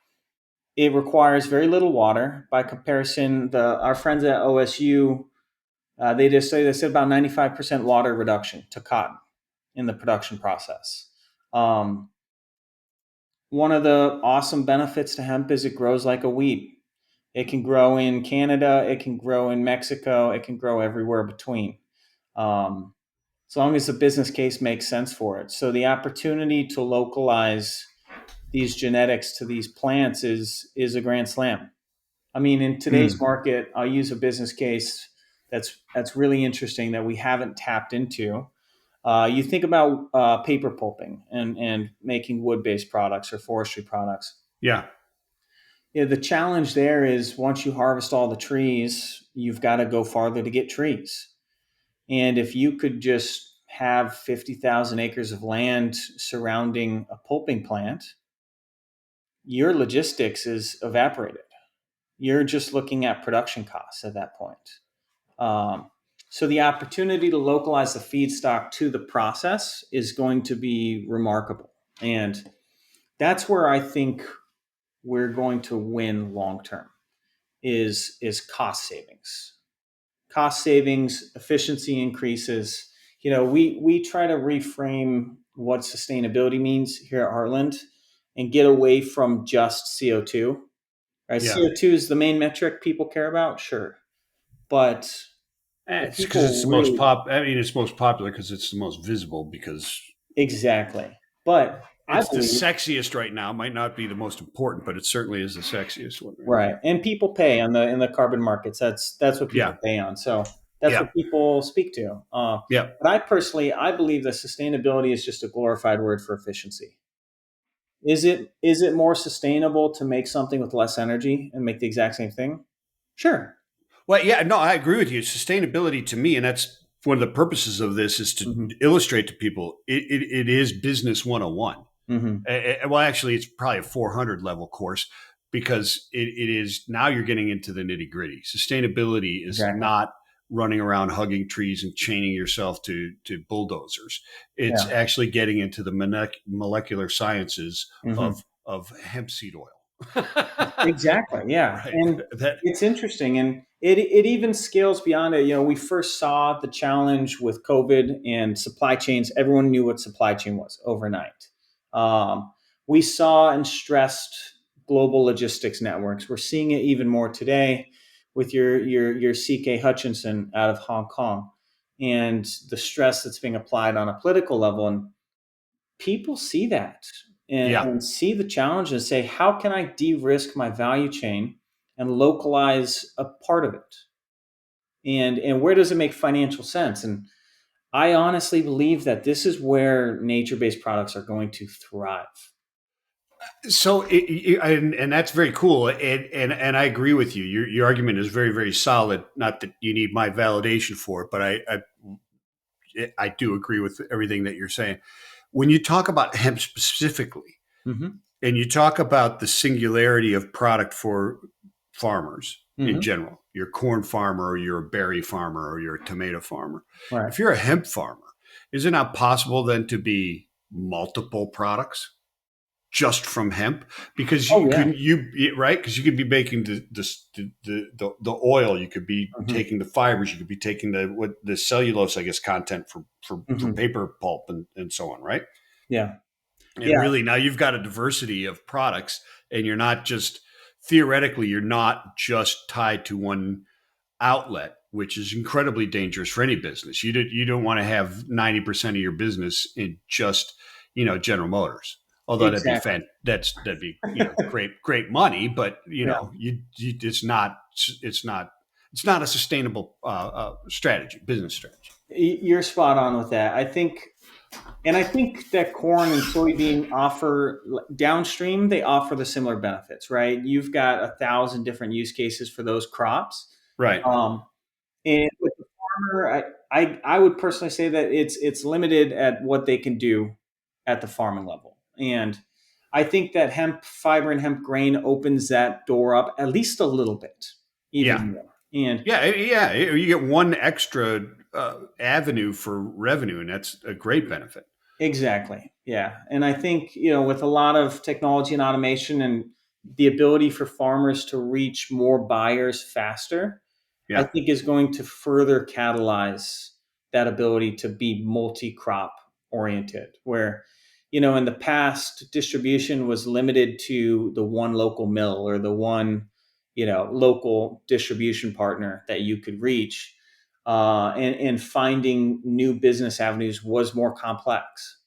It requires very little water. By comparison, our friends at OSU, they said about 95% water reduction to cotton in the production process. Um, One of the awesome benefits to hemp is it grows like a weed. It can grow in Canada, it can grow in Mexico, it can grow everywhere between. Um, as long as the business case makes sense for it. So the opportunity to localize these genetics to these plants is a grand slam. I mean, in today's Mm, market, I'll use a business case that's really interesting that we haven't tapped into. You think about paper pulping and making wood based products or forestry products. yeah. Yeah, the challenge there is once you harvest all the trees, you've got to go farther to get trees. And if you could just have 50,000 acres of land surrounding a pulping plant, your logistics is evaporated. you're just looking at production costs at that point. Um, so the opportunity to localize the feedstock to the process is going to be remarkable. And that's where I think we're going to win long term is cost savings. Cost savings, efficiency increases. We try to reframe what sustainability means here at Heartland and get away from just CO2. Right? Yeah. CO2 is the main metric people care about, sure. But what It's because it's people the most really it's most popular because it's the most visible because exactly. But I it's the believe sexiest right now. Might not be the most important, but it certainly is the sexiest one right right, now. and people pay on the in the carbon markets. That's what Yeah. people pay on. So that's Yeah. what people speak to. Yeah. But I believe that sustainability is just a glorified word for efficiency. Is it more sustainable to make something with less energy and make the exact same thing? Sure. Well, yeah, no, I agree with you. Sustainability to me, and that's one of the purposes of this, is to Mm-hmm. illustrate to people it is business 101. Mm-hmm. Well, actually, it's probably a 400 level course because it is now you're getting into the nitty gritty. Sustainability is Exactly. not running around hugging trees and chaining yourself to bulldozers. It's Yeah. actually getting into the molecular sciences Mm-hmm. of hemp seed oil. Exactly. Yeah. Right. And That it's interesting. And it even scales beyond it. We first saw the challenge with COVID and supply chains. Everyone knew what supply chain was overnight. We saw and stressed global logistics networks. We're seeing it even more today with your CK Hutchinson out of Hong Kong and the stress that's being applied on a political level. And people see that yeah. and see the challenge and say, how can I de-risk my value chain and localize a part of it? And where does it make financial sense? And I honestly believe that this is where nature-based products are going to thrive. So, and that's very cool, and I agree with you. Your argument is very very solid. Not that you need my validation for it, but I do agree with everything that you're saying. When you talk about hemp specifically, Mm-hmm. and you talk about the singularity of product for farmers in Mm-hmm. general, you're a corn farmer, or you're a berry farmer, or you're a tomato farmer. Right. If you're a hemp farmer, is it not possible then to be multiple products just from hemp? Because Oh you yeah. couldn't you right, because you could be making the oil, you could be Mm-hmm. taking the fibers, you could be taking the cellulose, I guess, content for Mm-hmm. paper pulp and so on, right? Yeah. And Yeah. really now you've got a diversity of products, and you're not just theoretically you're not just tied to one outlet, which is incredibly dangerous for any business. You don't want to have 90% of your business in just General Motors. Although Exactly. that'd be great money, but Yeah. it's not a sustainable business strategy. You're spot on with that. I think that corn and soybean offer downstream, they offer the similar benefits, right? You've got 1,000 different use cases for those crops. Right. Um, and with the farmer, I would personally say that it's limited at what they can do at the farming level. And I think that hemp fiber and hemp grain opens that door up at least a little bit, Yeah. even more. And Yeah. You get one extra avenue for revenue, and that's a great benefit. exactly. Yeah. And I think, with a lot of technology and automation and the ability for farmers to reach more buyers faster, I Yeah. think is going to further catalyze that ability to be multi-crop oriented, where, in the past, distribution was limited to the one local mill or the one, local distribution partner that you could reach. And finding new business avenues was more complex.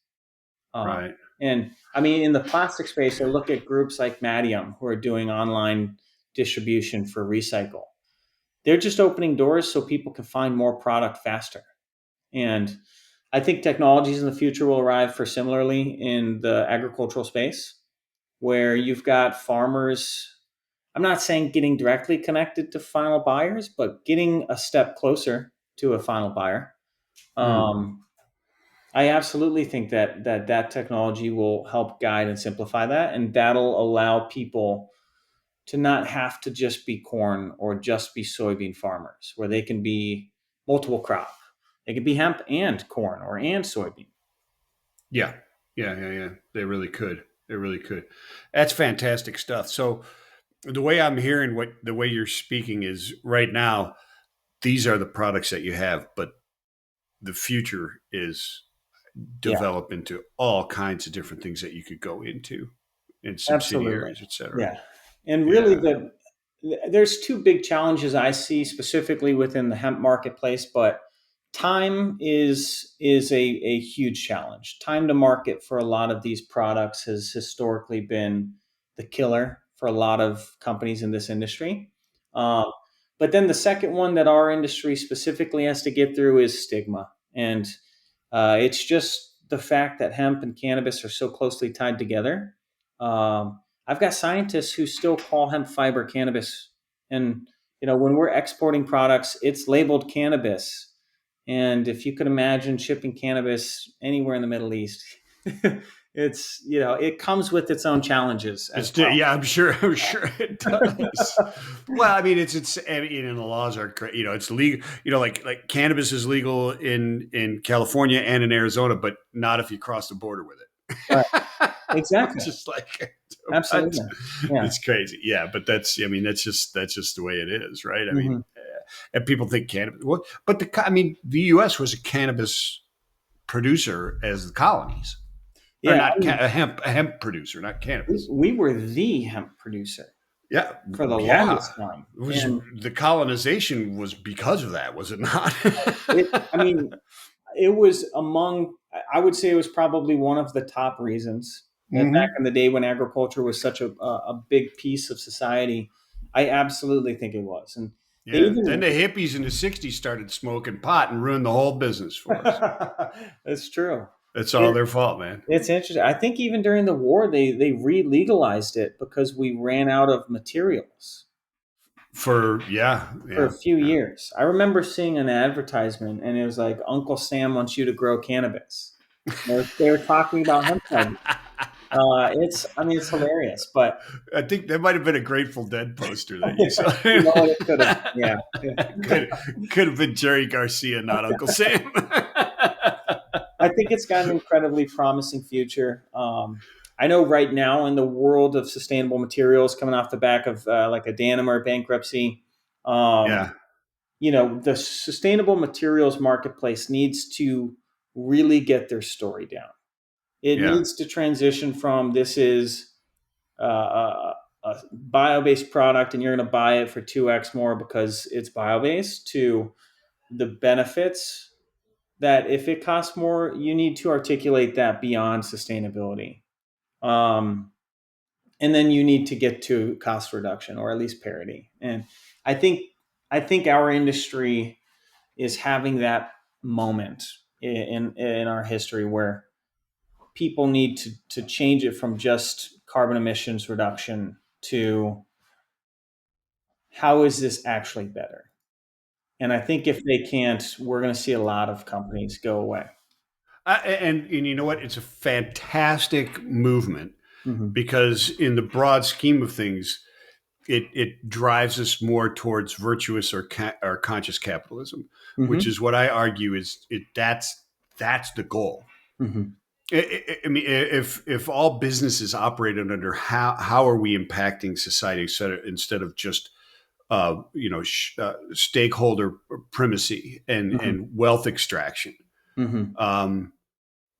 Uh, Right. and I mean, in the plastic space, I look at groups like Madium who are doing online distribution for recycle. They're just opening doors so people can find more product faster. And I think technologies in the future will arrive for similarly in the agricultural space, where you've got farmers. I'm not saying getting directly connected to final buyers, but getting a step closer to a final buyer. Hmm. Um, I absolutely think that technology will help guide and simplify that, and that'll allow people to not have to just be corn or just be soybean farmers, where they can be multiple crop. They could be hemp and corn or and soybean. Yeah. Yeah. They really could. They really could. That's fantastic stuff. So the way I'm hearing what the way you're speaking is right now, these are the products that you have, but the future is Yeah, develop into all kinds of different things that you could go into and absolutely. subsidiaries, et cetera. Yeah. And really Yeah. there's two big challenges I see specifically within the hemp marketplace, but time is a huge challenge. Time to market for a lot of these products has historically been the killer for a lot of companies in this industry. Um, but then the second one that our industry specifically has to get through is stigma. And it's just the fact that hemp and cannabis are so closely tied together. I've got scientists who still call hemp fiber cannabis, and when we're exporting products, it's labeled cannabis. And if you could imagine shipping cannabis anywhere in the Middle East, it comes with its own challenges as well. Yeah, I'm sure. I'm sure it does. Well, I mean, it's I mean, and the laws are it's legal. Like cannabis is legal in California and in Arizona, but not if you cross the border with Right. it. Exactly. Just like Absolutely. Yeah. it's crazy. Yeah, but that's just the way it is, right? I Mm-hmm. mean, and people think cannabis. Well, but the U.S. was a cannabis producer as the colonies, or Yeah. I not mean, a hemp producer, not cannabis. we were the hemp producer Yeah, for the yeah. longest time. It was And the colonization was because of that, was it not? I mean, it was I would say it was probably one of the top reasons that back Hmm. in the day when agriculture was such a big piece of society. I absolutely think it was. And they Yeah. Then even, the hippies in the '60s started smoking pot and ruined the whole business for us. it's true. It's all It, their fault, man. it's interesting. I think even during the war, they re-legalized it because we ran out of materials For yeah, for a yeah, few yeah. years. I remember seeing an advertisement, and it was like, Uncle Sam wants you to grow cannabis. They were talking about hemp fiber. I mean, it's hilarious, but I think that might have been a Grateful Dead poster that you saw. it could have, yeah. could have been Jerry Garcia, not Uncle Sam. I think it's got an incredibly promising future. I know right now in the world of sustainable materials, coming off the back of like a Danimer bankruptcy, um, Yeah, the sustainable materials marketplace needs to really get their story down. It yeah, needs to transition from this is a bio-based product and you're going to buy it for 2x more because it's bio-based to the benefits that if it costs more, you need to articulate that beyond sustainability. Um, and then you need to get to cost reduction or at least parity. And I think I think our industry is having that moment in our history where people need to change it from just carbon emissions reduction to how is this actually better? And I think if they can't, we're going to see a lot of companies go away. and you know what? It's a fantastic movement Mm-hmm. because in the broad scheme of things, it drives us more towards virtuous or conscious capitalism, which Mm-hmm. is what I argue is that's the goal. Mm-hmm. I mean, if all businesses operated under how are we impacting society instead of just stakeholder primacy Mm-hmm. and wealth extraction. Mm-hmm. Um,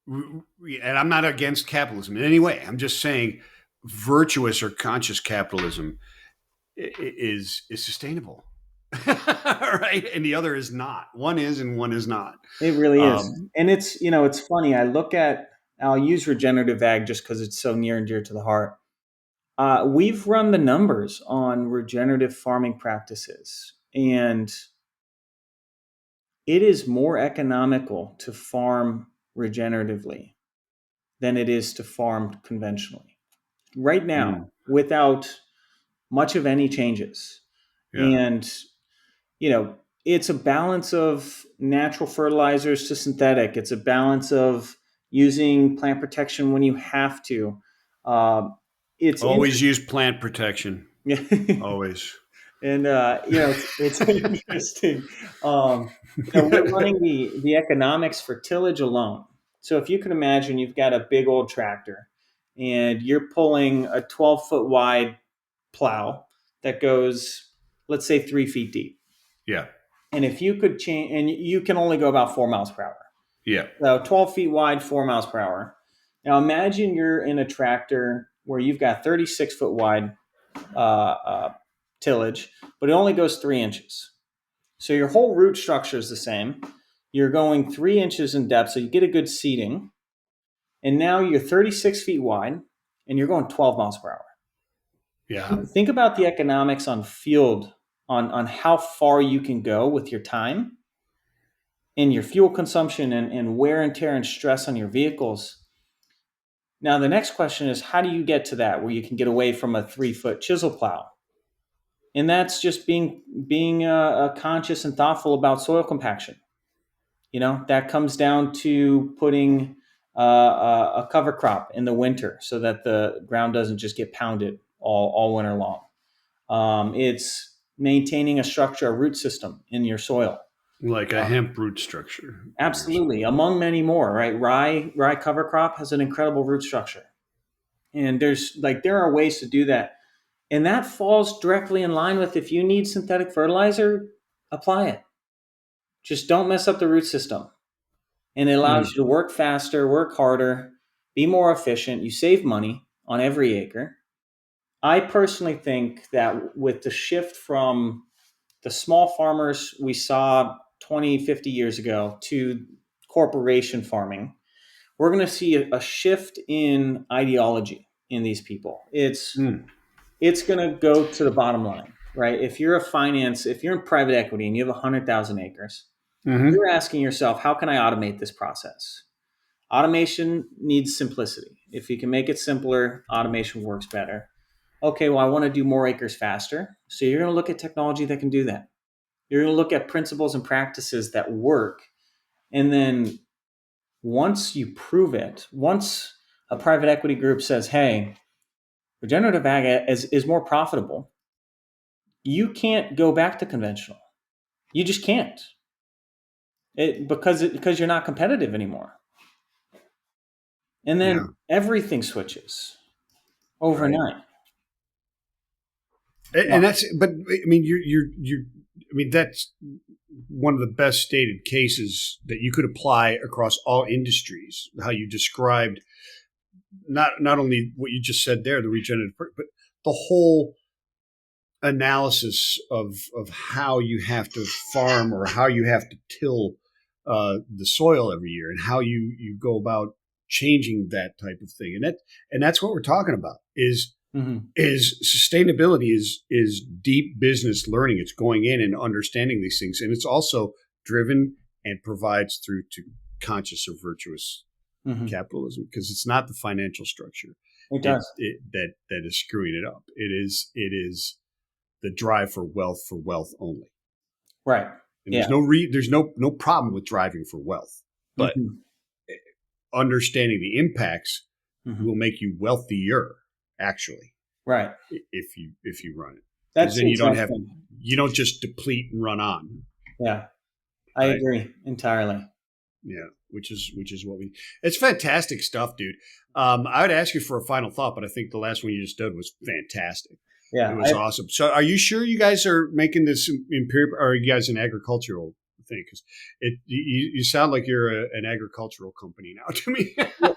and I'm not against capitalism in any way. I'm just saying virtuous or conscious capitalism is sustainable, right? And the other is not. One is and one is not. It really is. Um, And it's funny. I'll use regenerative ag just because it's so near and dear to the heart. We've run the numbers on regenerative farming practices, and it is more economical to farm regeneratively than it is to farm conventionally right now mm, without much of any changes. yeah. And, you know, it's a balance of natural fertilizers to synthetic, it's a balance of using plant protection when you have to. Uh, it's Always interesting. use plant protection. Yeah. Always. And it's interesting. We're running the economics for tillage alone. So if you can imagine, you've got a big old tractor, and you're pulling a 12-foot wide plow that goes, let's say, 3 feet deep. Yeah. And if you could change, and you can only go about 4 miles per hour. Yeah. So 12 feet wide, 4 miles per hour. Now imagine you're in a tractor where you've got 36-foot wide tillage, but it only goes 3 inches. So your whole root structure is the same. You're going 3 inches in depth, so you get a good seating. And now you're 36 feet wide, and you're going 12 miles per hour. Yeah. Think about the economics on field, on how far you can go with your time and your fuel consumption and wear and tear and stress on your vehicles. Now, the next question is, how do you get to that where you can get away from a 3-foot chisel plow? And that's just being conscious and thoughtful about soil compaction. That comes down to putting a cover crop in the winter so that the ground doesn't just get pounded all winter long. It's maintaining a structure, a root system in your soil. Like a hemp root structure. Absolutely, among many more, right? Rye cover crop has an incredible root structure, and there are ways to do that, and that falls directly in line with, if you need synthetic fertilizer, apply it. Just don't mess up the root system, and it allows you to work faster, work harder, be more efficient. You save money on every acre. I personally think that with the shift from the small farmers we saw 20, 50 years ago to corporation farming, we're going to see a shift in ideology in these people. It's going to go to the bottom line, right? If you're in private equity and you have 100,000 acres, you're asking yourself, how can I automate this process? Automation needs simplicity. If you can make it simpler, automation works better. Okay, well, I want to do more acres faster. So you're going to look at technology that can do that. You're going to look at principles and practices that work. And then once you prove it, once a private equity group says, hey, regenerative ag is more profitable, you can't go back to conventional. You just can't. Because you're not competitive anymore. And then everything switches overnight. Right. And but I mean, I mean, that's one of the best stated cases that you could apply across all industries. How you described not only what you just said there, the regenerative, but the whole analysis of how you have to farm or how you have to till the soil every year, and how you go about changing that type of thing. And that's what we're talking about is sustainability is deep business learning. It's going in and understanding these things, and it's also driven and provides through to conscious or virtuous capitalism, because it's not the financial structure that is screwing it up. It is the drive for wealth only. Right. And there's no problem with driving for wealth, but understanding the impacts will make you wealthier, actually. Right. If you run it. That's then you don't just deplete and run on. Yeah. I agree entirely. Yeah, which is what it's fantastic stuff, dude. I would ask you for a final thought, but I think the last one you just did was fantastic. Yeah, it was awesome. So, are you sure you guys are making this or are you guys an agricultural thing? Because you sound like you're an agricultural company now to me.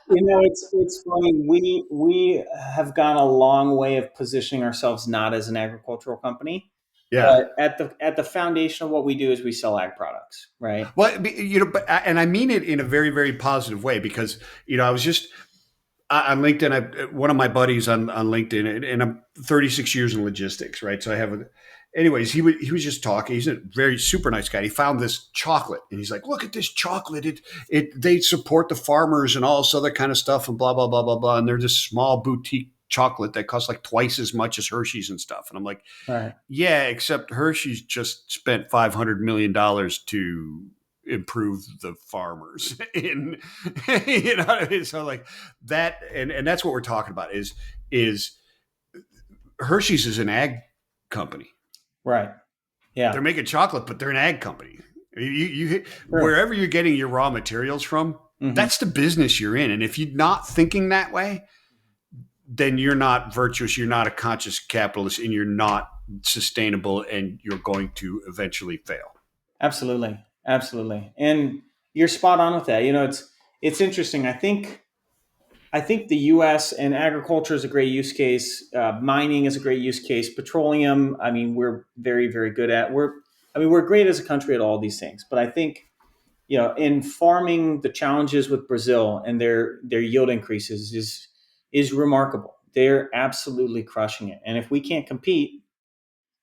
It's funny. We have gone a long way of positioning ourselves not as an agricultural company. Yeah. But at the foundation of what we do is we sell ag products, right? Well, and I mean it in a very, very positive way, because I was just on LinkedIn. One of my buddies on LinkedIn, and I'm 36 years in logistics, right? So I have anyways, he was just talking. He's a very super nice guy. He found this chocolate, and he's like, "Look at this chocolate! They support the farmers and all this other kind of stuff, and blah blah blah blah blah." And they're this small boutique chocolate that costs like twice as much as Hershey's and stuff. And I'm like, yeah, except Hershey's just spent $500 million to improve the farmers in, so like that. And that's what we're talking about is Hershey's is an ag company. Right. They're Yeah. making chocolate, but they're an ag company. Sure. Wherever you're getting your raw materials from, Mm-hmm. that's the business you're in. And if you're not thinking that way, then you're not virtuous. You're not a conscious capitalist, and you're not sustainable, and you're going to eventually fail. Absolutely. Absolutely. And you're spot on with that. It's interesting. I think the U.S. and agriculture is a great use case. Mining is a great use case. Petroleum, I mean, we're very, very good at. We're great as a country at all these things. But I think, in farming, the challenges with Brazil and their yield increases is remarkable. They're absolutely crushing it. And if we can't compete,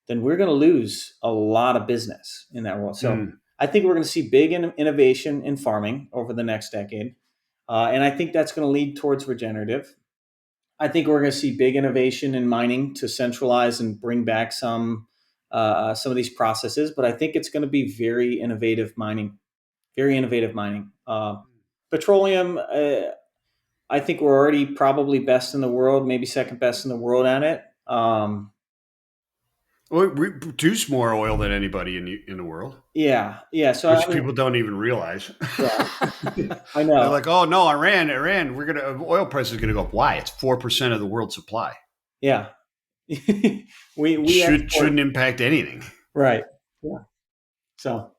then we're going to lose a lot of business in that world. So Mm. I think we're going to see big innovation in farming over the next decade. And I think that's going to lead towards regenerative. I think we're going to see big innovation in mining to centralize and bring back some of these processes. But I think it's going to be very innovative mining, very innovative mining. Petroleum, I think we're already probably best in the world, maybe second best in the world at it. We produce more oil than anybody in the world, Yeah, yeah. So I which mean, people don't even realize. yeah, I They're know. like, "Oh no, Iran, oil price is gonna go up. Why? It's 4% of the world supply. Yeah, we export, Shouldn't impact anything." right. Yeah. So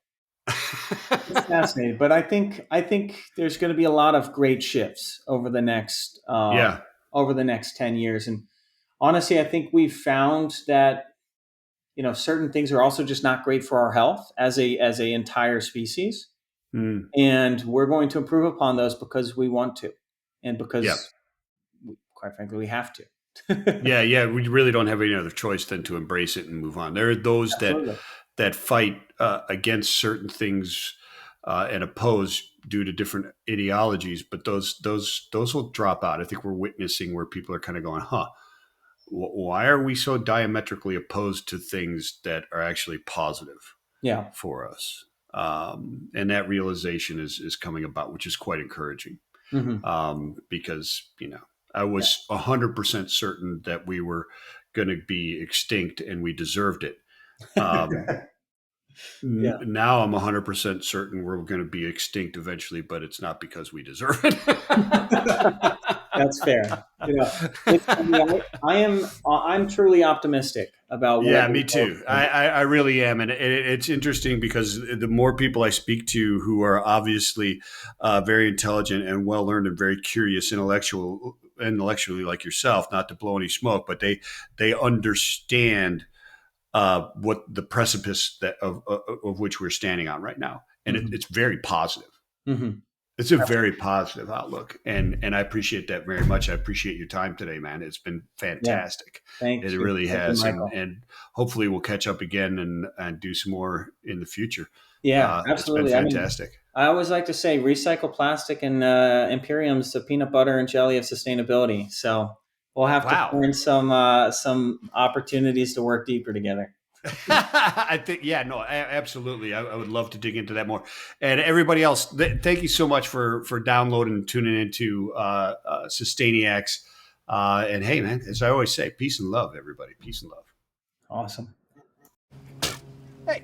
it's fascinating, but I think there's going to be a lot of great shifts Yeah. over the next 10 years, and honestly, I think we've found that certain things are also just not great for our health as a entire species, Mm. and we're going to improve upon those because we want to, and Yeah. because quite frankly we have to. Yeah. Yeah. We really don't have any other choice than to embrace it and move on. There are those Absolutely. that fight against certain things and oppose due to different ideologies, but those will drop out. I think we're witnessing where people are kind of going, "Huh, why are we so diametrically opposed to things that are actually positive Yeah. for us?" And that realization is coming about, which is quite encouraging. Hmm. Because I was 100% certain that we were going to be extinct and we deserved it. Um, Yeah. Now I'm 100% certain we're going to be extinct eventually, but it's not because we deserve it. That's fair. I mean, I'm truly optimistic about where Yeah, we're me too. I really am, and it's interesting because the more people I speak to who are obviously very intelligent and well learned and very curious, intellectually like yourself, not to blow any smoke, but they understand what the precipice of which we're standing on right now, and Hmm. it's very positive. Hmm. It's a very positive outlook, and I appreciate that very much. I appreciate your time today, man. It's been Yeah. fantastic. Thank It you. really Thank you, has, and Michael. and hopefully we'll catch up again and do some more in the future. Yeah, It's been absolutely. I mean, fantastic. I always like to say recycle plastic and Imperium's the peanut butter and jelly of sustainability. So we'll have to Wow. find some opportunities to work deeper together. I think, yeah, no, absolutely. I would love to dig into that more. And everybody else, thank you so much for downloading and tuning into Sustainiacs. And hey, man, as I always say, peace and love, everybody. Peace and love. Awesome. Hey,